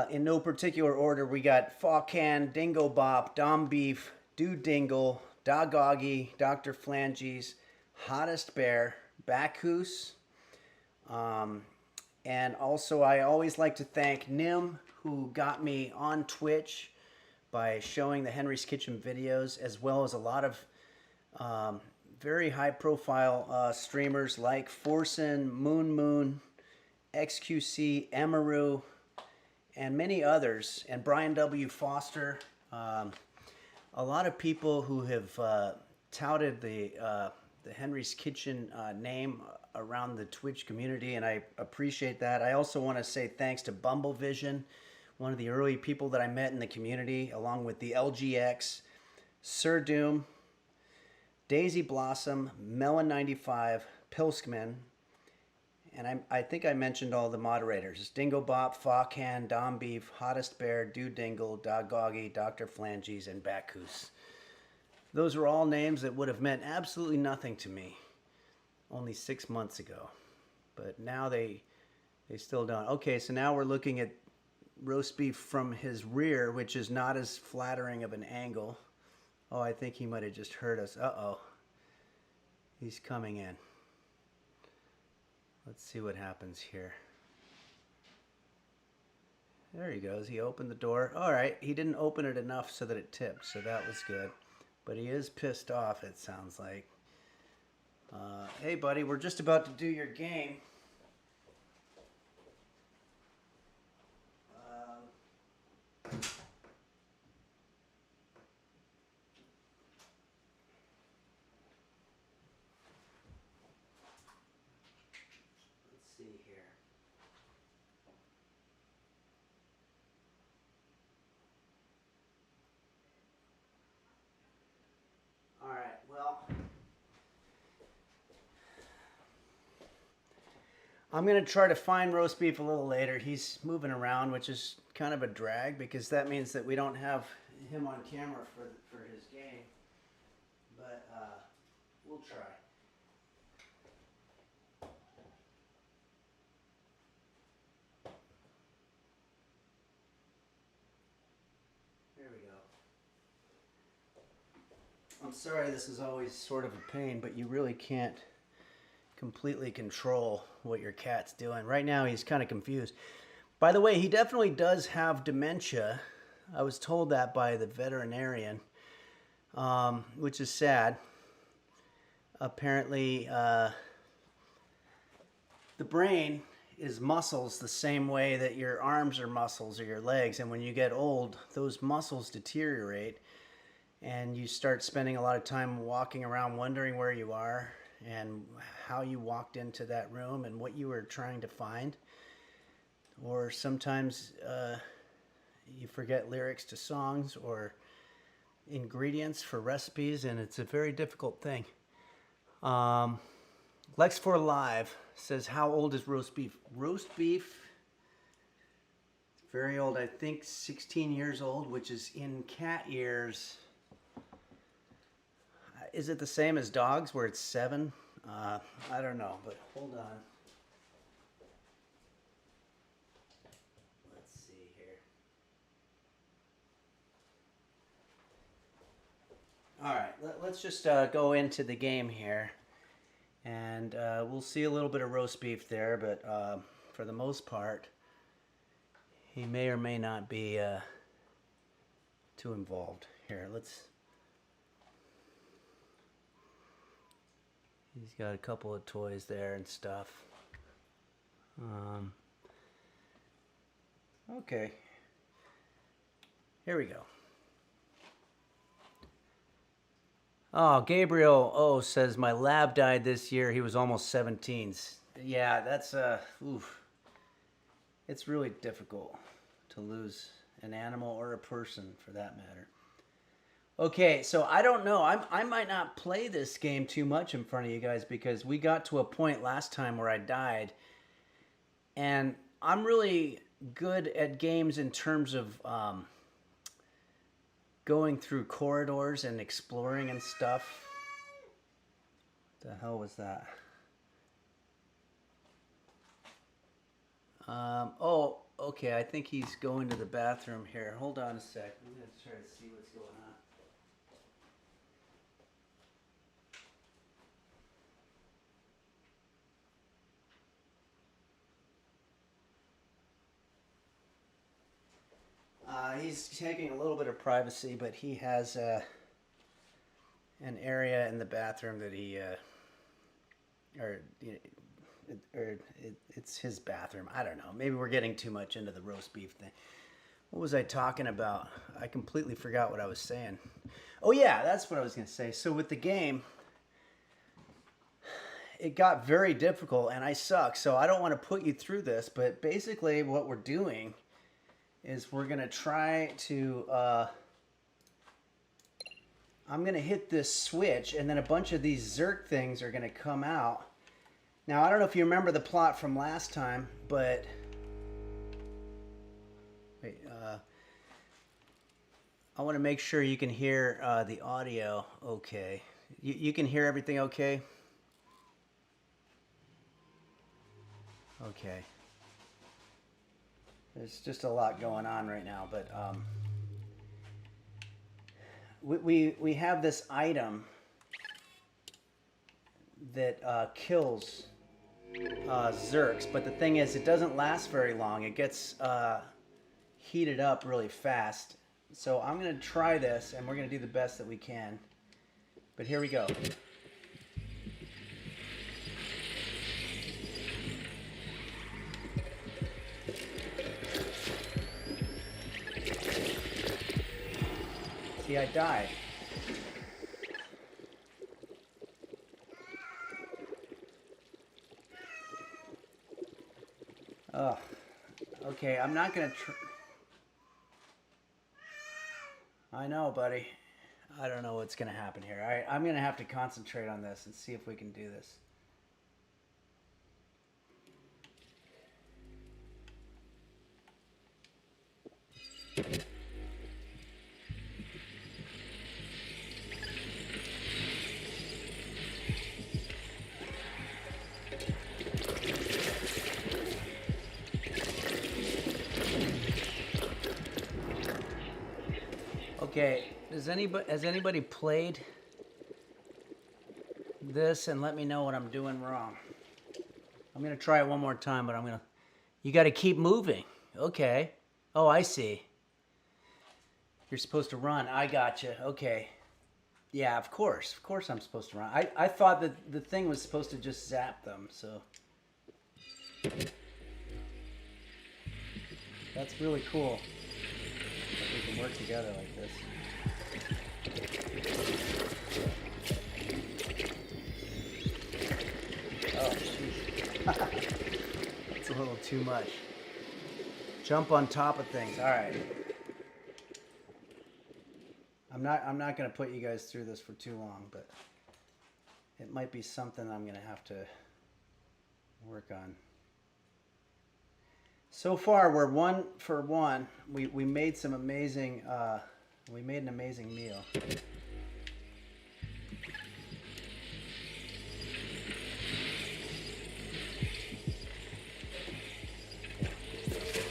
In no particular order, we got Fawcan, Dingo Bop, Dom Beef, Dude Dingle, Dogoggy, Dr. Flanges, Hottest Bear, Bacchus, and also I always like to thank Nim, who got me on Twitch by showing the Henry's Kitchen videos, as well as a lot of very high-profile streamers like Forsen, Moon, XQC, Emaru, and many others, and Brian W. Foster. A lot of people who have touted the Henry's Kitchen name around the Twitch community, and I appreciate that. I also want to say thanks to Bumblevision, one of the early people that I met in the community, along with the LGX, Sir Doom, Daisy Blossom, Melon95, Pilskman, and I think I mentioned all the moderators. Dingo Bop, Fawcan, Dom Beef, Hottest Bear, Dude Dingle, Dogoggy, Dr. Flanges, and Bacchus. Those were all names that would have meant absolutely nothing to me only 6 months ago. But now they still don't. Okay, so now we're looking at roast beef from his rear, which is not as flattering of an angle. Oh, I think he might have just heard us. Uh-oh. He's coming in. Let's see what happens here. There he goes. He opened the door. All right. He didn't open it enough so that it tipped, so that was good. But he is pissed off, it sounds like. Hey, buddy, we're just about to do your game. Let's see here. All right, well, I'm going to try to find roast beef a little later. He's moving around, which is kind of a drag because that means that we don't have him on camera for his game. But we'll try. There we go. I'm sorry this is always sort of a pain, but you really can't completely control what your cat's doing. Right now he's kind of confused. By the way, he definitely does have dementia. I was told that by the veterinarian, which is sad. Apparently, the brain is muscles the same way that your arms are muscles or your legs. And when you get old, those muscles deteriorate and you start spending a lot of time walking around wondering where you are and how you walked into that room and what you were trying to find. Or sometimes you forget lyrics to songs or ingredients for recipes, and it's a very difficult thing. Lex4 Live says, how old is roast beef? Roast beef, very old, I think 16 years old, which is in cat years. Is it the same as dogs where it's 7? I don't know, but hold on. Let's see here. All right, let's just go into the game here. And we'll see a little bit of roast beef there, but for the most part, he may or may not be too involved. Here, let's... He's got a couple of toys there and stuff. Okay. Here we go. Oh, Gabriel says my lab died this year. He was almost 17. Yeah, that's oof. It's really difficult to lose an animal or a person for that matter. Okay, so I don't know. I might not play this game too much in front of you guys because we got to a point last time where I died. And I'm really good at games in terms of going through corridors and exploring and stuff. What the hell was that? Oh, okay. I think he's going to the bathroom here. Hold on a sec. I'm going to try to see what's going on. He's taking a little bit of privacy, but he has an area in the bathroom that he, it's his bathroom. I don't know. Maybe we're getting too much into the roast beef thing. What was I talking about? I completely forgot what I was saying. Oh yeah, that's what I was going to say. So with the game, it got very difficult and I suck. So I don't want to put you through this, but basically what we're doing is we're going to try to, I'm going to hit this switch and then a bunch of these Zerk things are going to come out. Now, I don't know if you remember the plot from last time, but, wait, I want to make sure you can hear the audio okay. You can hear everything okay? Okay. There's just a lot going on right now, but we have this item that kills Zerks, but the thing is, it doesn't last very long. It gets heated up really fast. So I'm going to try this, and we're going to do the best that we can. But here we go. See, I died. Oh, okay, I'm not gonna I know, buddy. I don't know what's gonna happen here. All right, I'm gonna have to concentrate on this and see if we can do this. Okay, has anybody played this and let me know what I'm doing wrong? I'm gonna try it one more time, but you gotta keep moving. Okay. Oh, I see. You're supposed to run. I gotcha. Okay. Yeah, of course I'm supposed to run. I thought that the thing was supposed to just zap them, so. That's really cool. That we can work together like this. Oh, jeez. That's a little too much. Jump on top of things. All right. I'm not going to put you guys through this for too long, but it might be something I'm going to have to work on. So far, we're 1 for 1. We made some amazing. We made an amazing meal.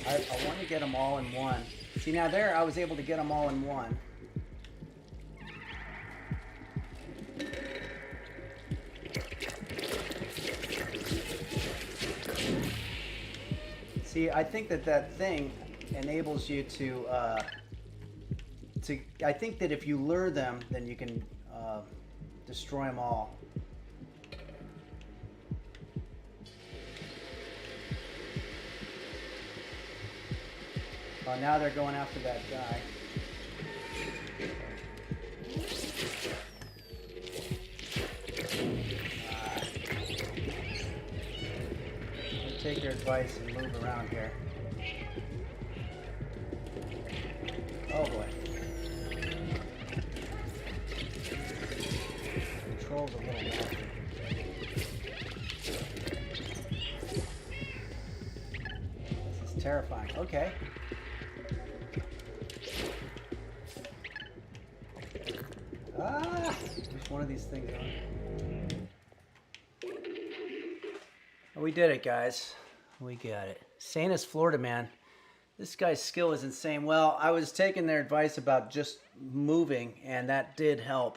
I want to get them all in one. See, now there I was able to get them all in one. See, I think that thing enables you to I think that if you lure them, then you can destroy them all. Oh, now they're going after that guy. We'll take your advice and move around here. Oh boy. Controls a little more. This is terrifying. Okay. Ah! Which one of these things on? Oh, we did it, guys. We got it. Sanus, Florida, man. This guy's skill is insane. Well, I was taking their advice about just moving, and that did help.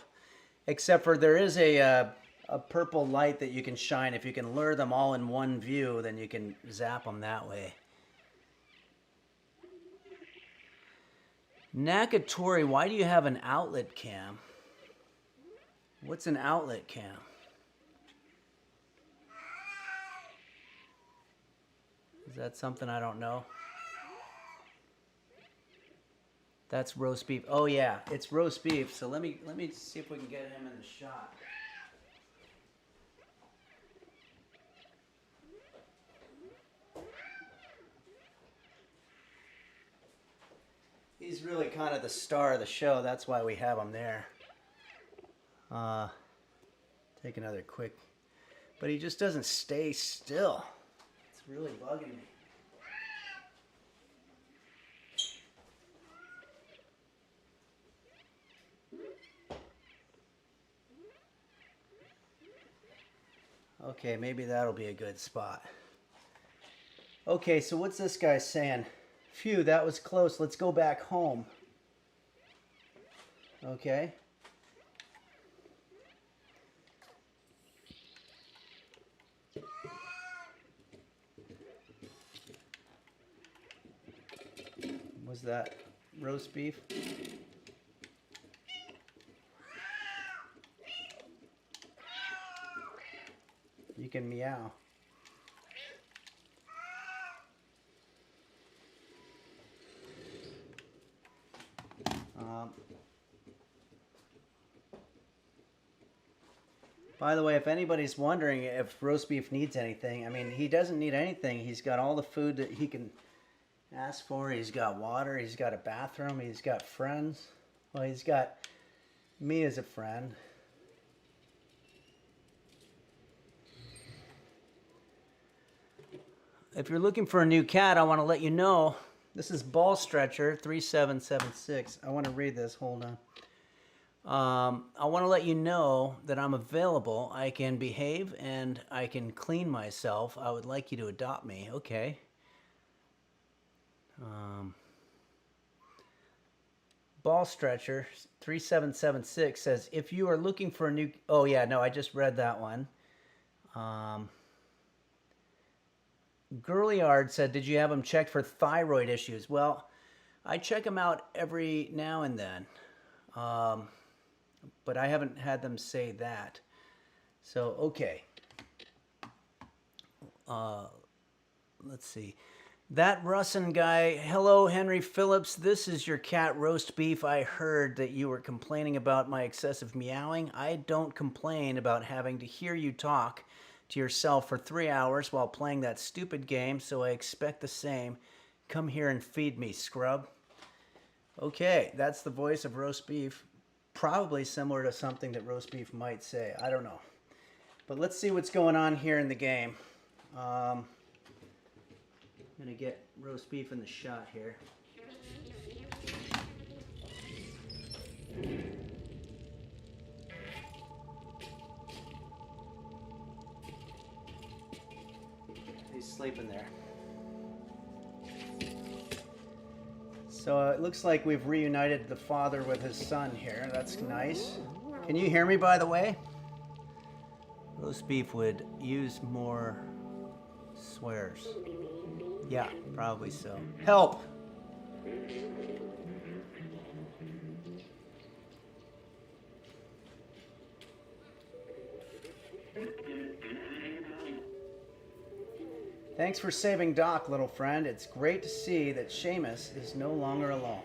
Except for there is a purple light that you can shine. If you can lure them all in one view, then you can zap them that way. Nakatori, why do you have an outlet cam? What's an outlet cam? Is that something I don't know? That's roast beef. Oh yeah, it's roast beef. So let me see if we can get him in the shot. He's really kind of the star of the show. That's why we have him there. Take another quick. But he just doesn't stay still. It's really bugging me. Okay, maybe that'll be a good spot. Okay, so what's this guy saying? Phew, that was close. Let's go back home. Okay. Was that roast beef? You can meow. By the way, if anybody's wondering if roast beef needs anything, I mean, he doesn't need anything. He's got all the food that he can ask for. He's got water. He's got a bathroom. He's got friends. Well, he's got me as a friend. If you're looking for a new cat, I want to let you know. This is Ball Stretcher 3776. I want to read this. Hold on. I want to let you know that I'm available. I can behave and I can clean myself. I would like you to adopt me. Okay. Ball Stretcher 3776 says, if you are looking for a new... Oh, yeah, no, I just read that one. Girliard said, did you have him checked for thyroid issues? Well, I check him out every now and then. But I haven't had them say that. So, okay. Let's see. That Russin guy, hello, Henry Phillips. This is your cat roast beef. I heard that you were complaining about my excessive meowing. I don't complain about having to hear you talk to yourself for 3 hours while playing that stupid game, so I expect the same. Come here and feed me, scrub. Okay, that's the voice of roast beef. Probably similar to something that roast beef might say. I don't know. But let's see what's going on here in the game. I'm going to get roast beef in the shot here. He's sleeping there. So it looks like we've reunited the father with his son here. That's nice. Can you hear me, by the way? Roast beef would use more swears. Yeah, probably so. Help! Thanks for saving Doc, little friend. It's great to see that Seamus is no longer alone.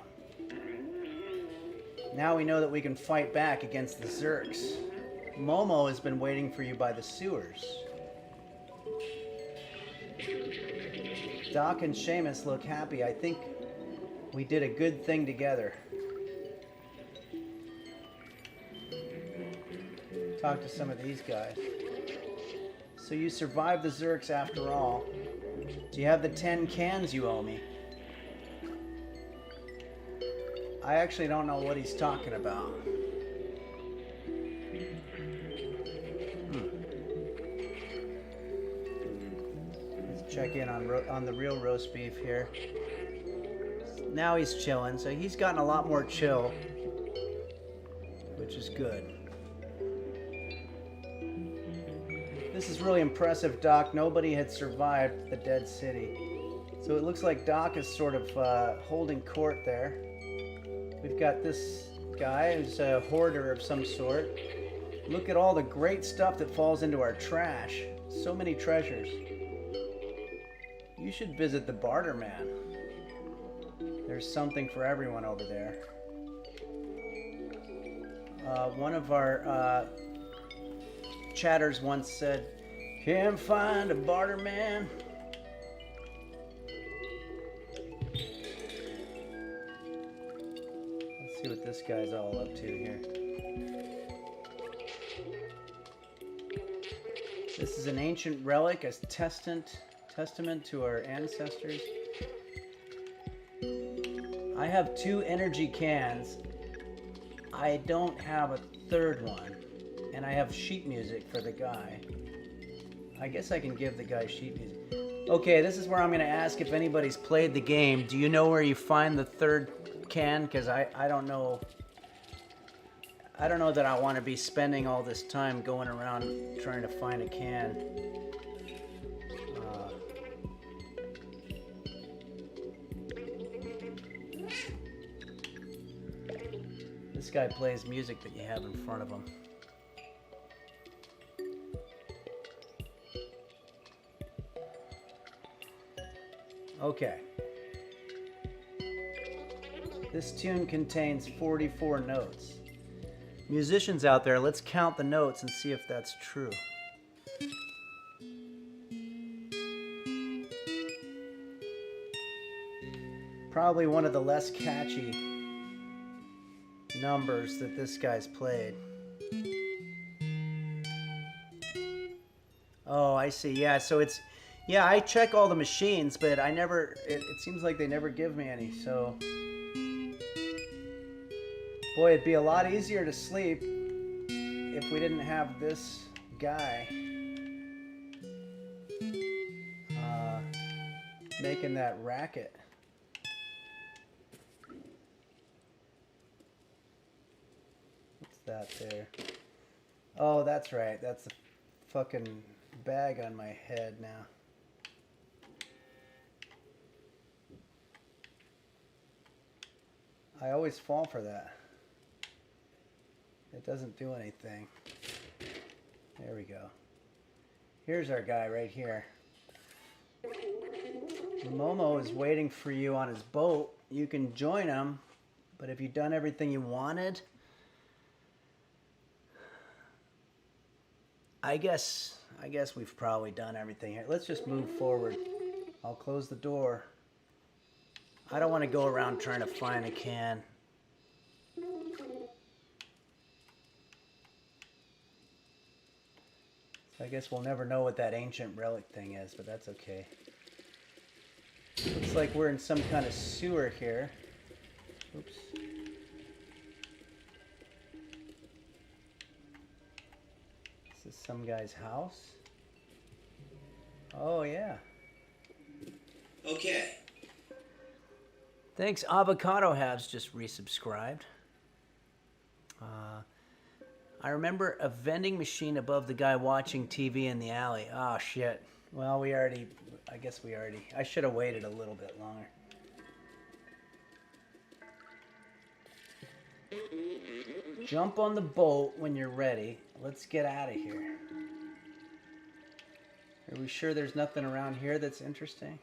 Now we know that we can fight back against the Zerks. Momo has been waiting for you by the sewers. Doc and Seamus look happy. I think we did a good thing together. Talk to some of these guys. So you survived the Zerks after all. Do you have the 10 cans you owe me? I actually don't know what he's talking about. Let's check in on the real roast beef here. Now he's chilling, so he's gotten a lot more chill, which is good. This is really impressive, Doc. Nobody had survived the Dead City. So it looks like Doc is sort of holding court there. We've got this guy who's a hoarder of some sort. Look at all the great stuff that falls into our trash. So many treasures. You should visit the Barter Man. There's something for everyone over there. One of our chatters once said, "Can't find a Barter Man." Let's see what this guy's all up to here. This is an ancient relic, a testament to our ancestors. I have 2 energy cans. I don't have a third one. And I have sheet music for the guy. I guess I can give the guy sheet music. Okay, this is where I'm going to ask if anybody's played the game. Do you know where you find the third can? Because I don't know. I don't know that I want to be spending all this time going around trying to find a can. This guy plays music that you have in front of him. Okay. This tune contains 44 notes. Musicians out there, let's count the notes and see if that's true. Probably one of the less catchy numbers that this guy's played. Oh, I see. Yeah, so it's... Yeah, I check all the machines, but I never... It seems like they never give me any, so... Boy, it'd be a lot easier to sleep if we didn't have this guy making that racket. What's that there? Oh, that's right. That's the fucking bag on my head now. I always fall for that. It doesn't do anything. There we go. Here's our guy right here. Momo is waiting for you on his boat. You can join him, but have you done everything you wanted? I guess we've probably done everything here. Let's just move forward. I'll close the door. I don't want to go around trying to find a can. I guess we'll never know what that ancient relic thing is, but that's okay. Looks like we're in some kind of sewer here. Oops. This is some guy's house. Oh, yeah. Okay. Thanks, Avocado Halves just resubscribed. I remember a vending machine above the guy watching TV in the alley. Oh, shit. Well, I should have waited a little bit longer. Jump on the boat when you're ready. Let's get out of here. Are we sure there's nothing around here that's interesting?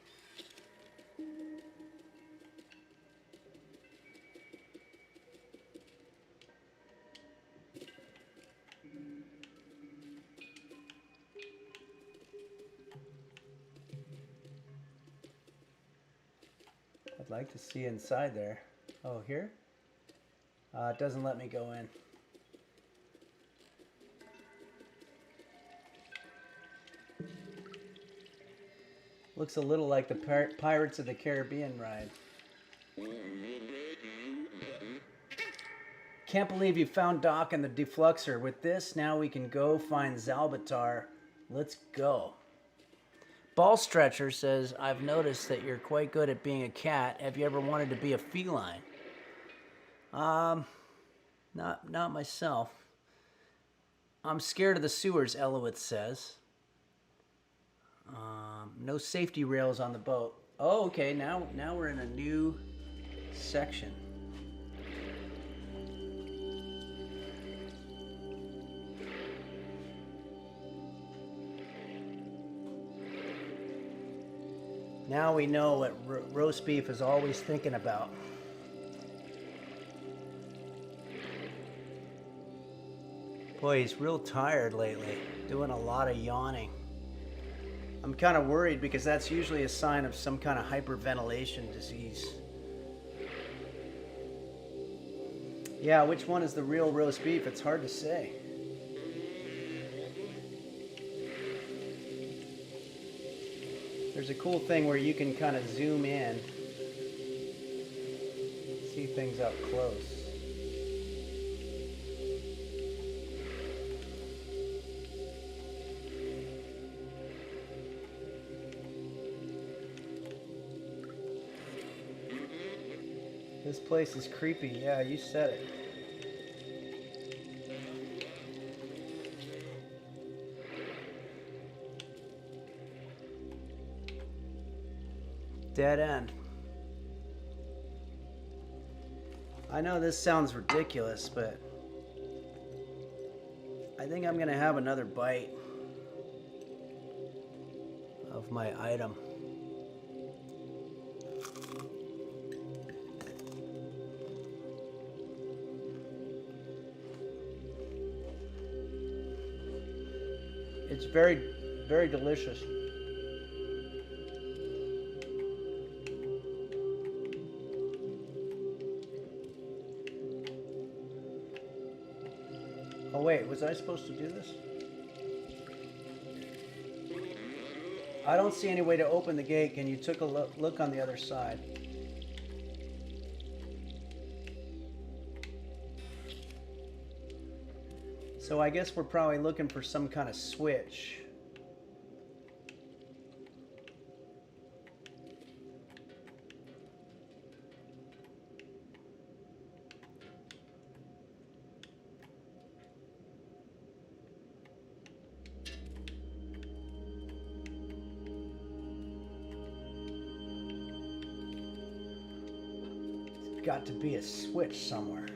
I'd like to see inside there. Oh, here? It doesn't let me go in. Looks a little like the Pirates of the Caribbean ride. Can't believe you found Doc and the defluxer. With this, now we can go find Zalbatar. Let's go. Ball Stretcher says, I've noticed that you're quite good at being a cat. Have you ever wanted to be a feline? Not myself. I'm scared of the sewers, Elowitz says. No safety rails on the boat. Oh, okay, now we're in a new section. Now we know what roast beef is always thinking about. Boy, he's real tired lately, doing a lot of yawning. I'm kind of worried because that's usually a sign of some kind of hyperventilation disease. Yeah, which one is the real roast beef? It's hard to say. There's a cool thing where you can kind of zoom in, see things up close. This place is creepy. Yeah, you said it. Dead end. I know this sounds ridiculous, but I think I'm gonna have another bite of my item. It's very, very delicious. Oh wait, was I supposed to do this? I don't see any way to open the gate. Can you take a look on the other side? So I guess we're probably looking for some kind of switch. There's got to be a switch somewhere.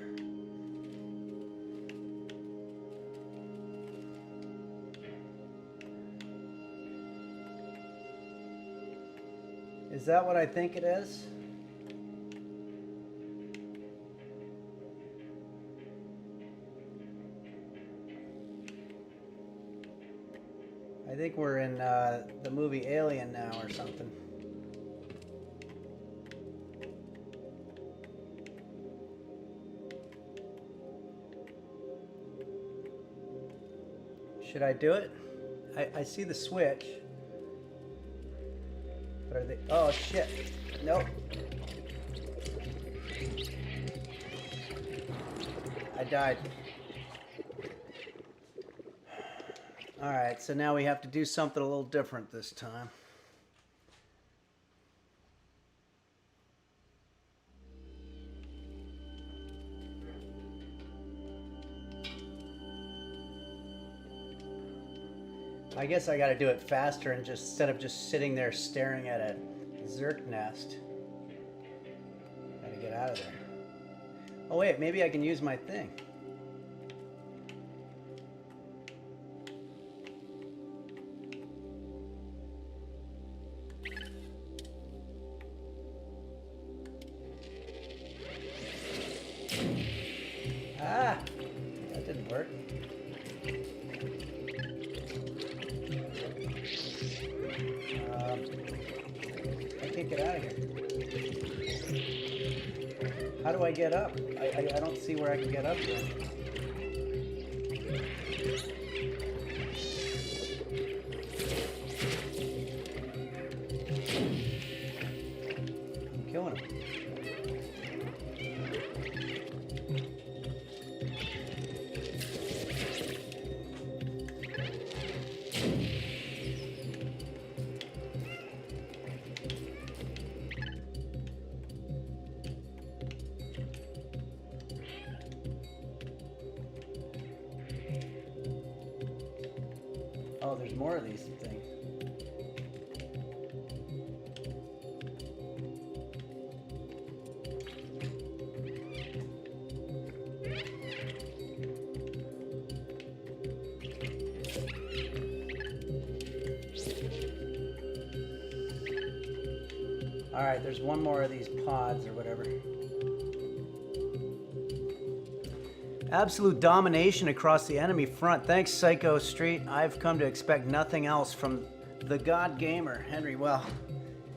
Is that what I think it is? I think we're in the movie Alien now or something. Should I do it? I see the switch. But are they? Oh shit. Nope. I died. Alright, so now we have to do something a little different this time. I guess I gotta do it faster and just instead of just sitting there staring at a Zerk nest. Gotta get out of there. Oh wait, maybe I can use my thing. work. I can't get out of here. How do I get up? I don't see where I can get up here. I'm killing him. Oh, there's more of these things. All right, there's one more of these pods or whatever. Absolute domination across the enemy front. Thanks, Psycho Street. I've come to expect nothing else from the God Gamer. Henry, well,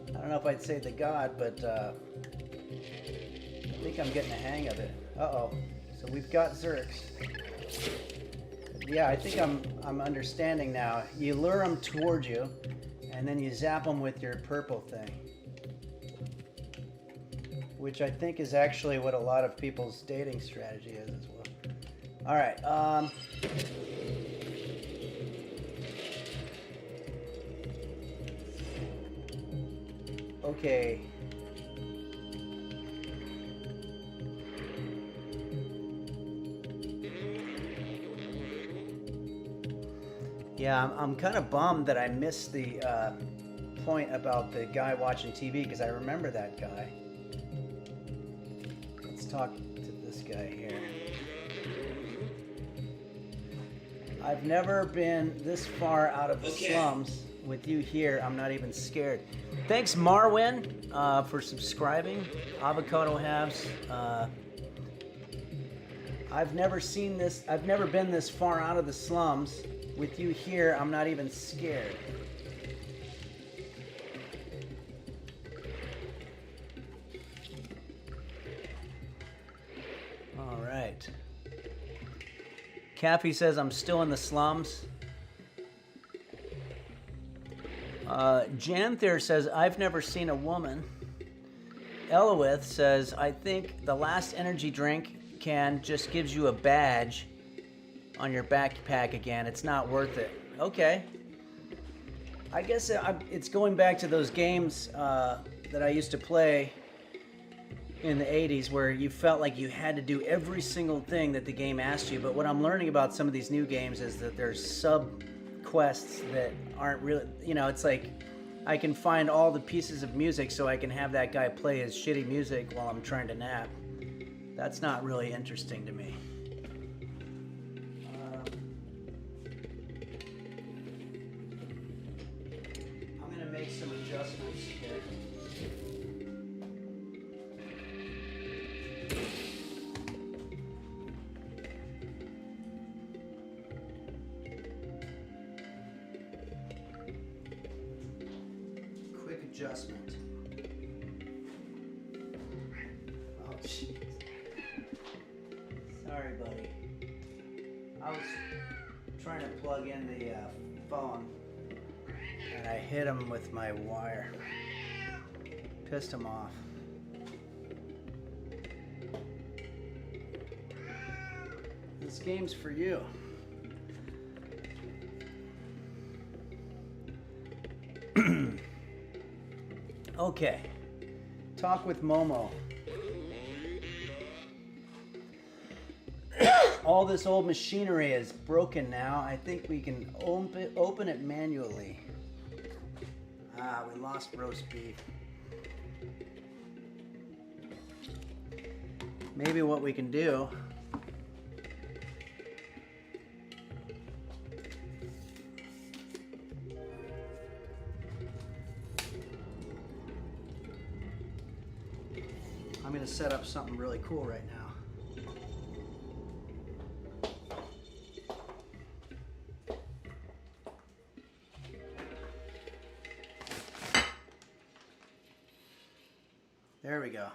I don't know if I'd say the God, but I think I'm getting the hang of it. Uh-oh. So we've got Zerks. Yeah, I think I'm understanding now. You lure them toward you, and then you zap them with your purple thing. Which I think is actually what a lot of people's dating strategy is as well. All right. Okay. Yeah, I'm kind of bummed that I missed the point about the guy watching TV because I remember that guy. Let's talk to this guy here. I've never been this far out of the slums. With you here, I'm not even scared. Thanks, Marwin, for subscribing. Avocado Halves. I've never seen this. I've never been this far out of the slums. With you here, I'm not even scared. All right. Cappy says I'm still in the slums. Janther says I've never seen a woman. Elowith says I think the last energy drink can just gives you a badge on your backpack again. It's not worth it. Okay. I guess it's going back to those games that I used to play in the 80s where you felt like you had to do every single thing that the game asked you. But what I'm learning about some of these new games is that there's sub-quests that aren't really, you know, it's like I can find all the pieces of music so I can have that guy play his shitty music while I'm trying to nap. That's not really interesting to me. I'm going to make some adjustments here. Adjustment. Oh, jeez. Sorry, buddy. I was trying to plug in the phone, and I hit him with my wire. Pissed him off. This game's for you. Okay, talk with Momo. All this old machinery is broken now. I think we can open it manually. Ah, we lost roast beef. Maybe what we can do I'm going to set up something really cool right now. There we go.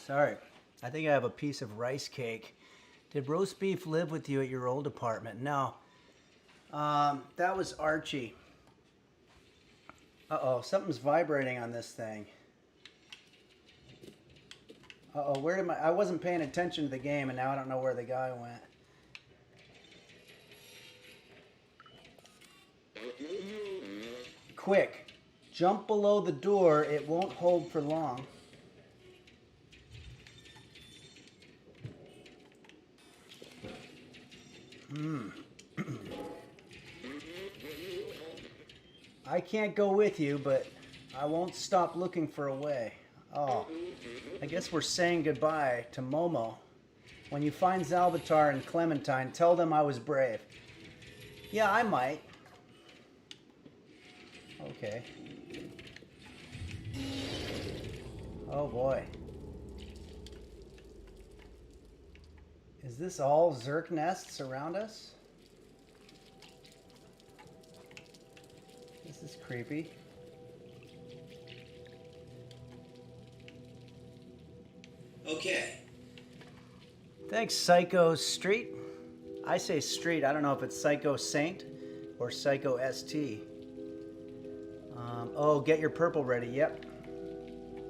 Sorry, I think I have a piece of rice cake. Did roast beef live with you at your old apartment? No. That was Archie. Uh-oh, something's vibrating on this thing. Uh-oh, where did I wasn't paying attention to the game, and now I don't know where the guy went. Quick, jump below the door. It won't hold for long. I can't go with you, but I won't stop looking for a way. Oh, I guess we're saying goodbye to Momo. When you find Zalbatar and Clementine, tell them I was brave. Yeah, I might. Okay. Oh boy. Is this all Zerk nests around us? This is creepy. Okay. Thanks, Psycho Street. I say Street. I don't know if it's Psycho Saint or Psycho ST. Oh, get your purple ready. Yep.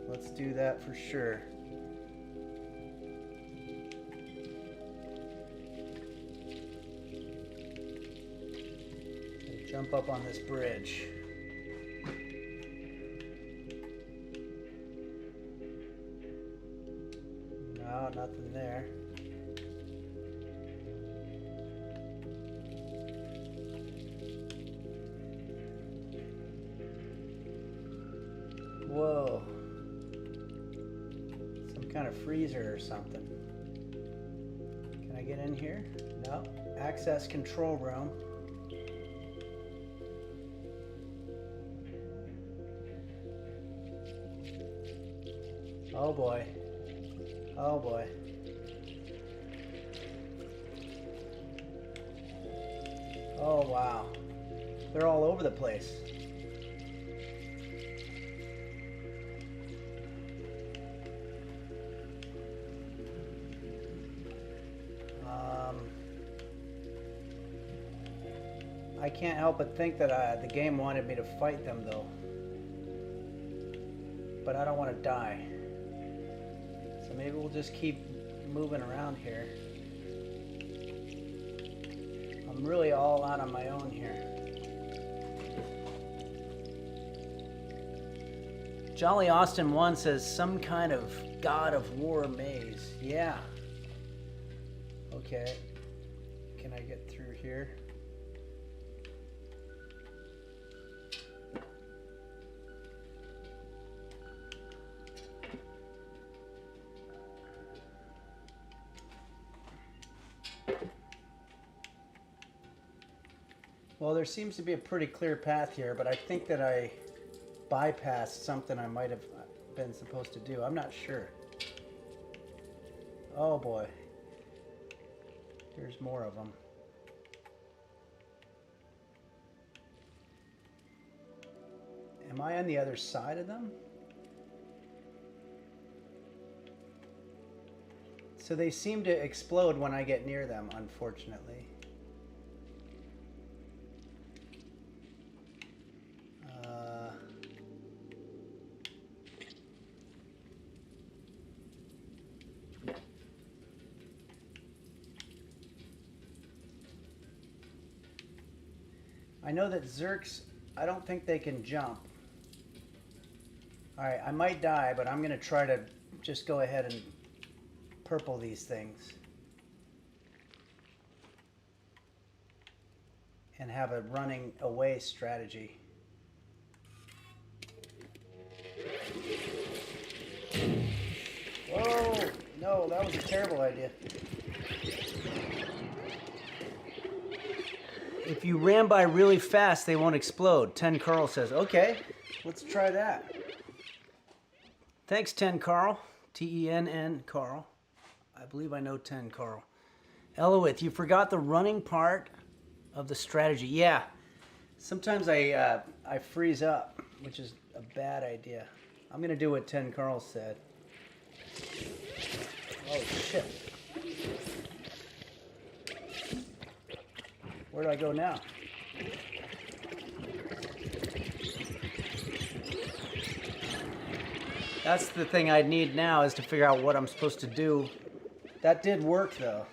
Let's do that for sure. Jump up on this bridge. No, nothing there. Whoa. Some kind of freezer or something. Can I get in here? No. Access control room. Oh boy. Oh boy. Oh wow. They're all over the place. I can't help but think that the game wanted me to fight them though. But I don't want to die. So maybe we'll just keep moving around here. I'm really all out on my own here. Jolly Austin 1 says some kind of God of War maze. Yeah. Okay. Can I get through here? Well, there seems to be a pretty clear path here, but I think that I bypassed something I might have been supposed to do. I'm not sure. Oh boy. Here's more of them. Am I on the other side of them? So they seem to explode when I get near them, unfortunately. I know that Zerks, I don't think they can jump. Alright, I might die, but I'm going to try to just go ahead and purple these things. And have a running away strategy. Whoa! No, that was a terrible idea. If you ran by really fast, they won't explode. 10 Carl says, okay, let's try that. Thanks, 10 Carl. Tenn Carl. I believe I know 10 Carl. Elowith, you forgot the running part of the strategy. Yeah, sometimes I freeze up, which is a bad idea. I'm going to do what 10 Carl said. Oh, shit. Where do I go now? That's the thing I need now, is to figure out what I'm supposed to do. That did work, though.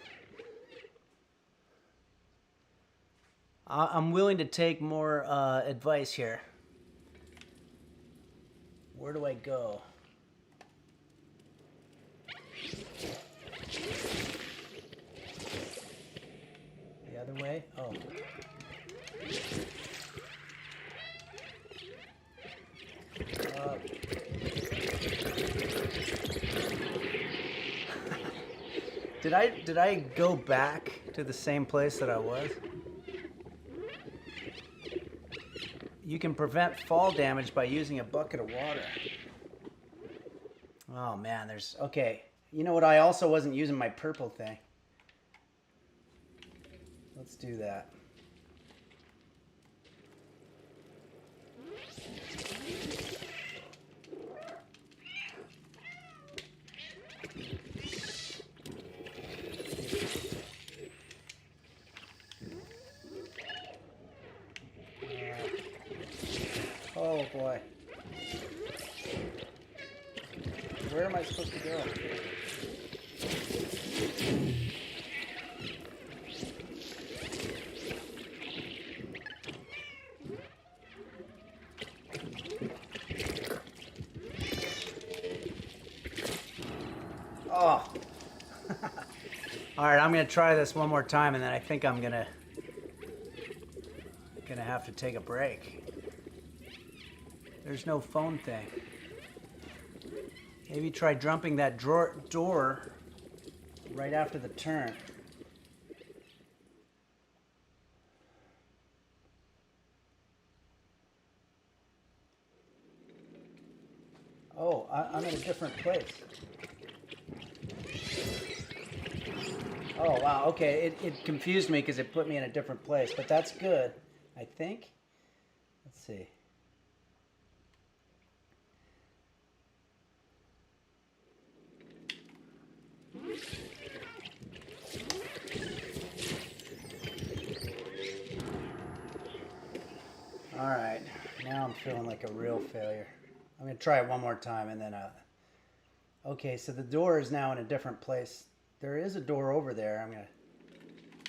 I'm willing to take more advice here. Where do I go? The other way? Oh. Did I go back to the same place that I was? You can prevent fall damage by using a bucket of water. Oh man, there's... Okay, you know what? I also wasn't using my purple thing. Let's do that. Oh boy. Where am I supposed to go? Oh. All right, I'm going to try this one more time, and then I think I'm going to have to take a break. There's no phone thing. Maybe try jumping that door right after the turn. Oh, I'm in a different place. Oh, wow, okay, it confused me because it put me in a different place, but that's good, I think. Let's see. All right, now I'm feeling like a real failure. I'm gonna try it one more time and then, okay, so the door is now in a different place. There is a door over there. I'm gonna,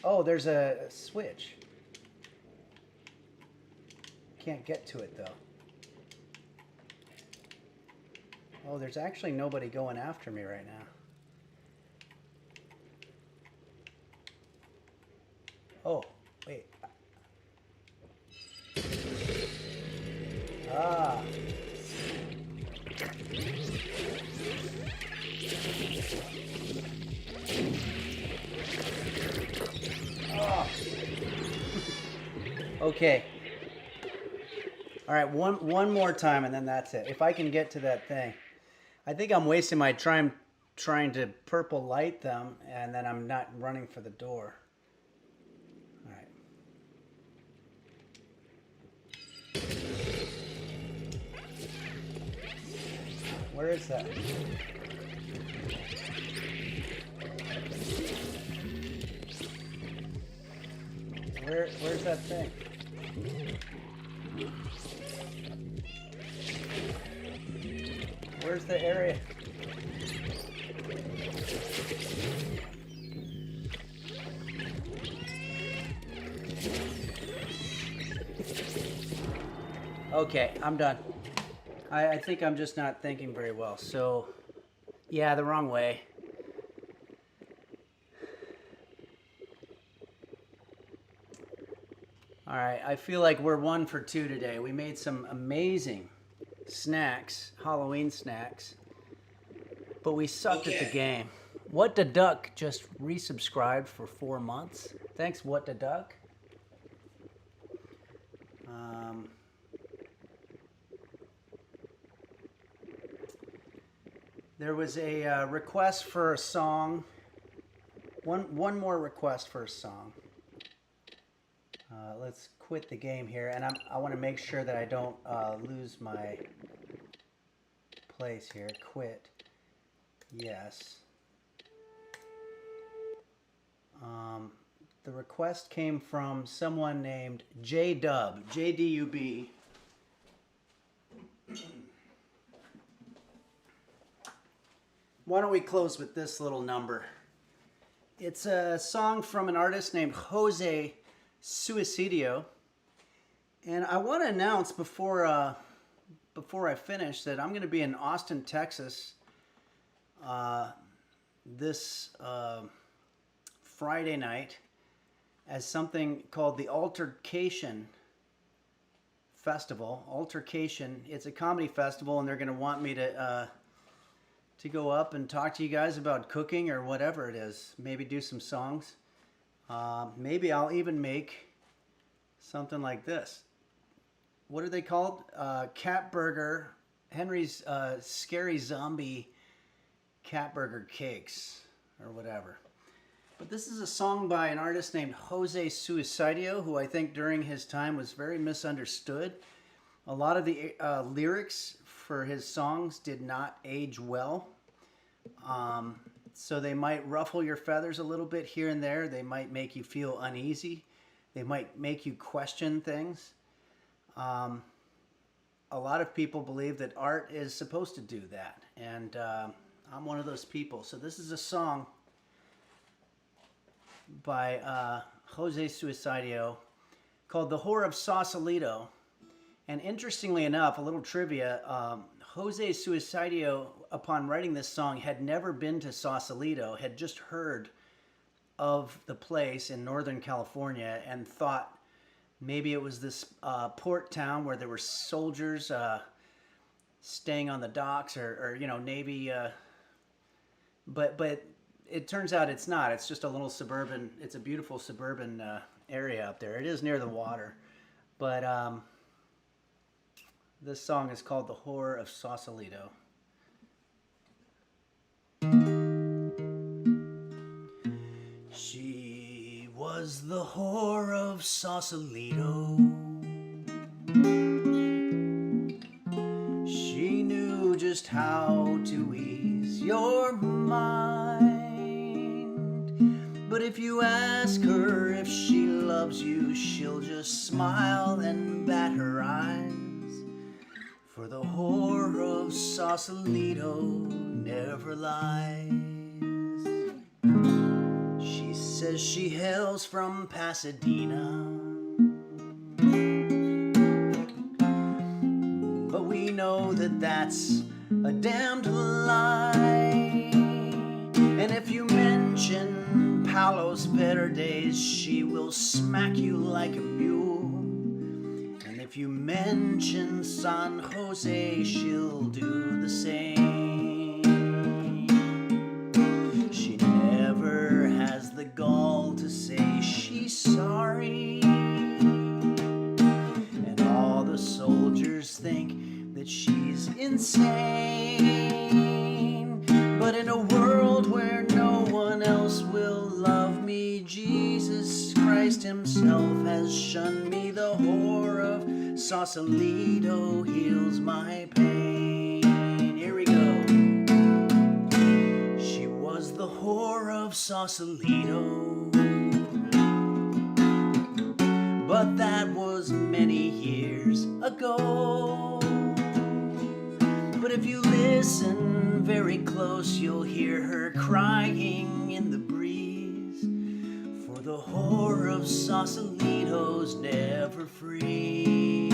oh, there's a switch. Can't get to it though. Oh, there's actually nobody going after me right now. Oh, wait. Ah. Oh. Okay. All right, one more time and then that's it. If I can get to that thing. I think I'm wasting my time trying to purple light them, and then I'm not running for the door. All right. Where is that? Where's that thing? Where's the area? Okay, I'm done. I think I'm just not thinking very well. So, yeah, the wrong way. All right, I feel like we're 1 for 2 today. We made some amazing snacks, Halloween snacks, but we sucked at the game. What the Duck just resubscribed for 4 months. Thanks, What the Duck. There was a request for a song. One more request for a song. Let's quit the game here, and I want to make sure that I don't lose my place here. Quit. Yes. The request came from someone named J-Dub, J-D-U-B. Why don't we close with this little number? It's a song from an artist named Jose Suicidio. And I want to announce before I finish that I'm going to be in Austin, Texas this Friday night as something called the Altercation Festival. Altercation, it's a comedy festival, and they're going to want me to go up and talk to you guys about cooking or whatever it is. Maybe do some songs. Maybe I'll even make something like this. What are they called? Cat Burger. Henry's Scary Zombie Cat Burger Cakes or whatever. But this is a song by an artist named Jose Suicidio, who I think during his time was very misunderstood. A lot of the lyrics for his songs did not age well. So they might ruffle your feathers a little bit here and there. They might make you feel uneasy. They might make you question things. A lot of people believe that art is supposed to do that. And I'm one of those people. So this is a song by Jose Suicidio called The Whore of Sausalito. And interestingly enough, a little trivia, Jose Suicidio, upon writing this song, had never been to Sausalito, had just heard of the place in Northern California and thought maybe it was this port town where there were soldiers staying on the docks or you know, Navy. But it turns out it's not. It's just a little suburban, it's a beautiful suburban area up there. It is near the water. But this song is called The Whore of Sausalito. She was the whore of Sausalito. She knew just how to ease your mind. But if you ask her if she loves you, she'll just smile and bat her eyes. For the whore of Sausalito never lies. She says she hails from Pasadena, but we know that that's a damned lie. And if you mention Palos Verdes, she will smack you like a mule. And if you mention San Jose, she'll do the same. She never has the gall to say she's sorry. And all the soldiers think that she's insane. But in a world where no one else will love me, Jesus Christ himself has shunned me. The whore of Sausalito heals my pain. Here we go. She was the whore of Sausalito, but that was many years ago. But if you listen very close, you'll hear her crying in the breeze. For the whore of Sausalito's never free.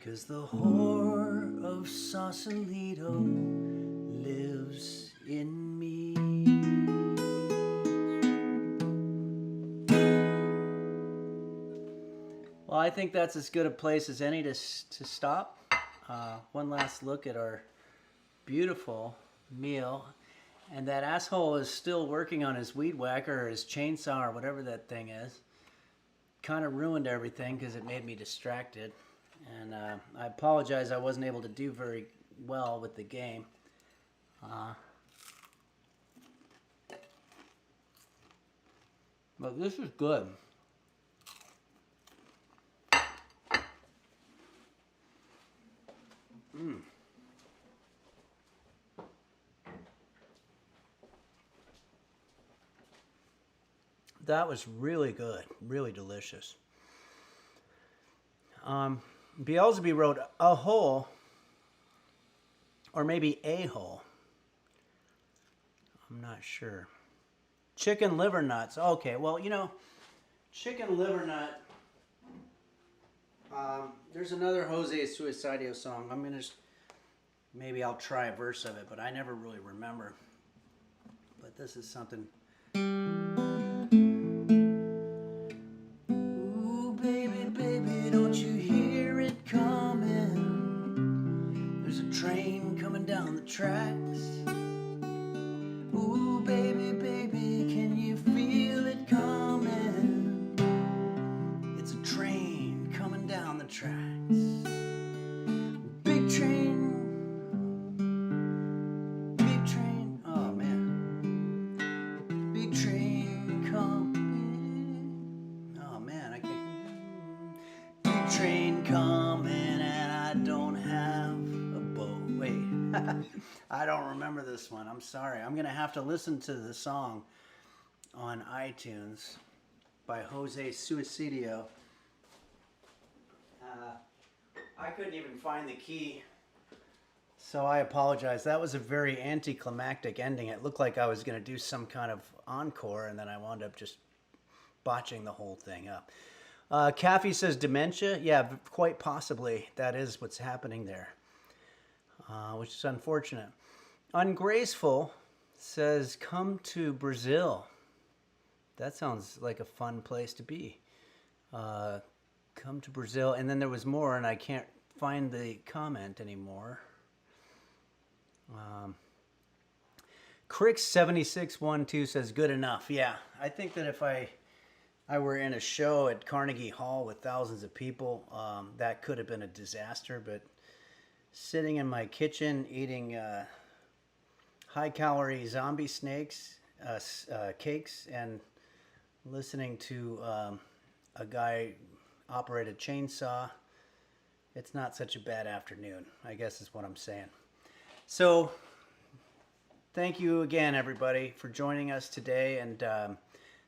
'Cause the whore of Sausalito lives in me. Well, I think that's as good a place as any to stop. One last look at our beautiful meal. And that asshole is still working on his weed whacker or his chainsaw or whatever that thing is. kind of ruined everything because it made me distracted. And I apologize I wasn't able to do very well with the game. But this is good. That was really good, really delicious. Beelzebub wrote a hole, or maybe a hole. I'm not sure. Chicken liver nuts. Okay, well, you know, chicken liver nut. There's another Jose Suicidio song. I'm gonna maybe I'll try a verse of it, but I never really remember. But this is something. Ooh, baby, baby, don't you hear it coming? There's a train coming down the tracks. Ooh, baby, baby, can you feel it coming? It's a train coming down the tracks. Big train, oh man. Big train coming. Oh man, I can't. Big train coming and I don't have a boat. Wait, I don't remember this one. I'm sorry. I'm gonna have to listen to the song on iTunes by Jose Suicidio. I couldn't even find the key, so I apologize. That was a very anticlimactic ending. It looked like I was going to do some kind of encore, and then I wound up just botching the whole thing up. Kathy says dementia. Yeah, quite possibly that is what's happening there, which is unfortunate. Ungraceful says come to Brazil. That sounds like a fun place to be. Come to Brazil. And then there was more, and I can't find the comment anymore. Crick7612 says good enough. Yeah, I think that if I were in a show at Carnegie Hall with thousands of people, that could have been a disaster. But sitting in my kitchen eating high-calorie zombie snakes, cakes, and listening to a guy operate a chainsaw, it's not such a bad afternoon, I guess is what I'm saying. So thank you again, everybody, for joining us today. And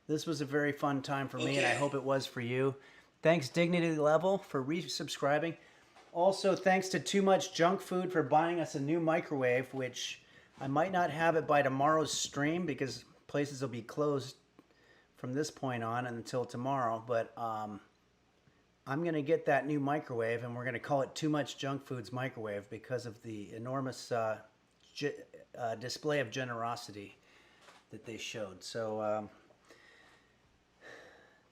this was a very fun time for me, and I hope it was for you. Thanks, Dignity Level, for resubscribing. Also, thanks to Too Much Junk Food for buying us a new microwave, which I might not have it by tomorrow's stream because places will be closed from this point on until tomorrow. But I'm going to get that new microwave, and we're going to call it Too Much Junk Foods Microwave because of the enormous display of generosity that they showed. So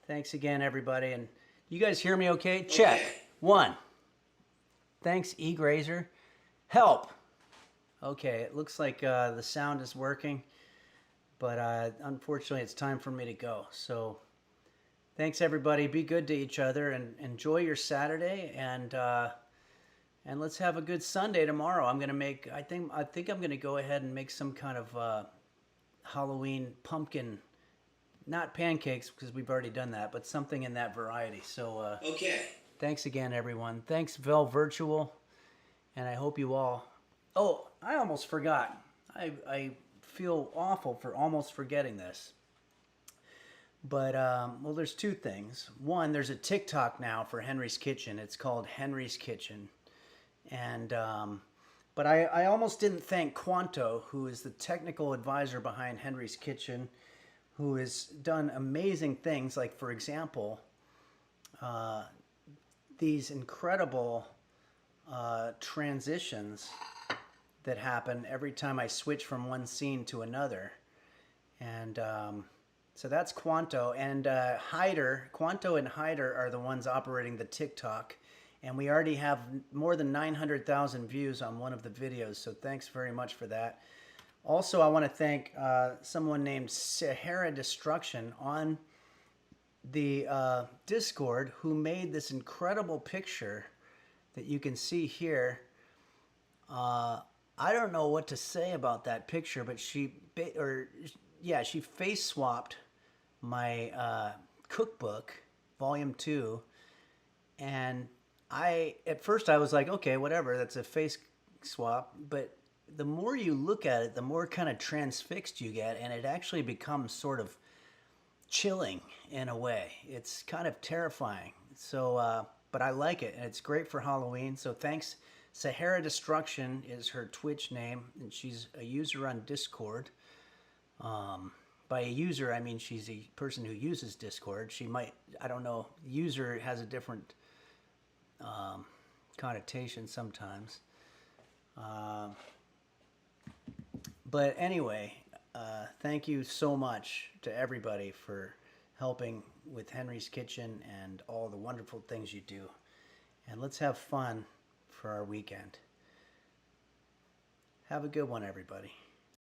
thanks again, everybody. And you guys hear me okay? Check. 1. Thanks, eGrazer. Help. Okay, it looks like the sound is working, but unfortunately it's time for me to go. So thanks, everybody. Be good to each other and enjoy your Saturday, and let's have a good Sunday tomorrow. I'm gonna make. I think I'm gonna go ahead and make some kind of Halloween pumpkin, not pancakes because we've already done that, but something in that variety. So okay. Thanks again, everyone. Thanks, Vel Virtual, and I hope you all. Oh, I almost forgot. I feel awful for almost forgetting this. But, well, there's 2 things. One, there's a TikTok now for Henry's Kitchen. It's called Henry's Kitchen. And, but I almost didn't thank Quanto, who is the technical advisor behind Henry's Kitchen, who has done amazing things. Like, for example, these incredible transitions that happen every time I switch from one scene to another. And, so that's Quanto, and Quanto and Hyder are the ones operating the TikTok, and we already have more than 900,000 views on one of the videos, so thanks very much for that. Also, I want to thank someone named Sahara Destruction on the Discord who made this incredible picture that you can see here. I don't know what to say about that picture, but she face swapped my cookbook, volume 2, and at first I was like, okay, whatever, that's a face swap, but the more you look at it, the more kind of transfixed you get, and it actually becomes sort of chilling in a way. It's kind of terrifying. So, but I like it, and it's great for Halloween. So thanks. Sahara Destruction is her Twitch name, and she's a user on Discord. By a user, I mean she's a person who uses Discord. She might, I don't know, user has a different connotation sometimes. But anyway, thank you so much to everybody for helping with Henry's Kitchen and all the wonderful things you do. And let's have fun for our weekend. Have a good one, everybody.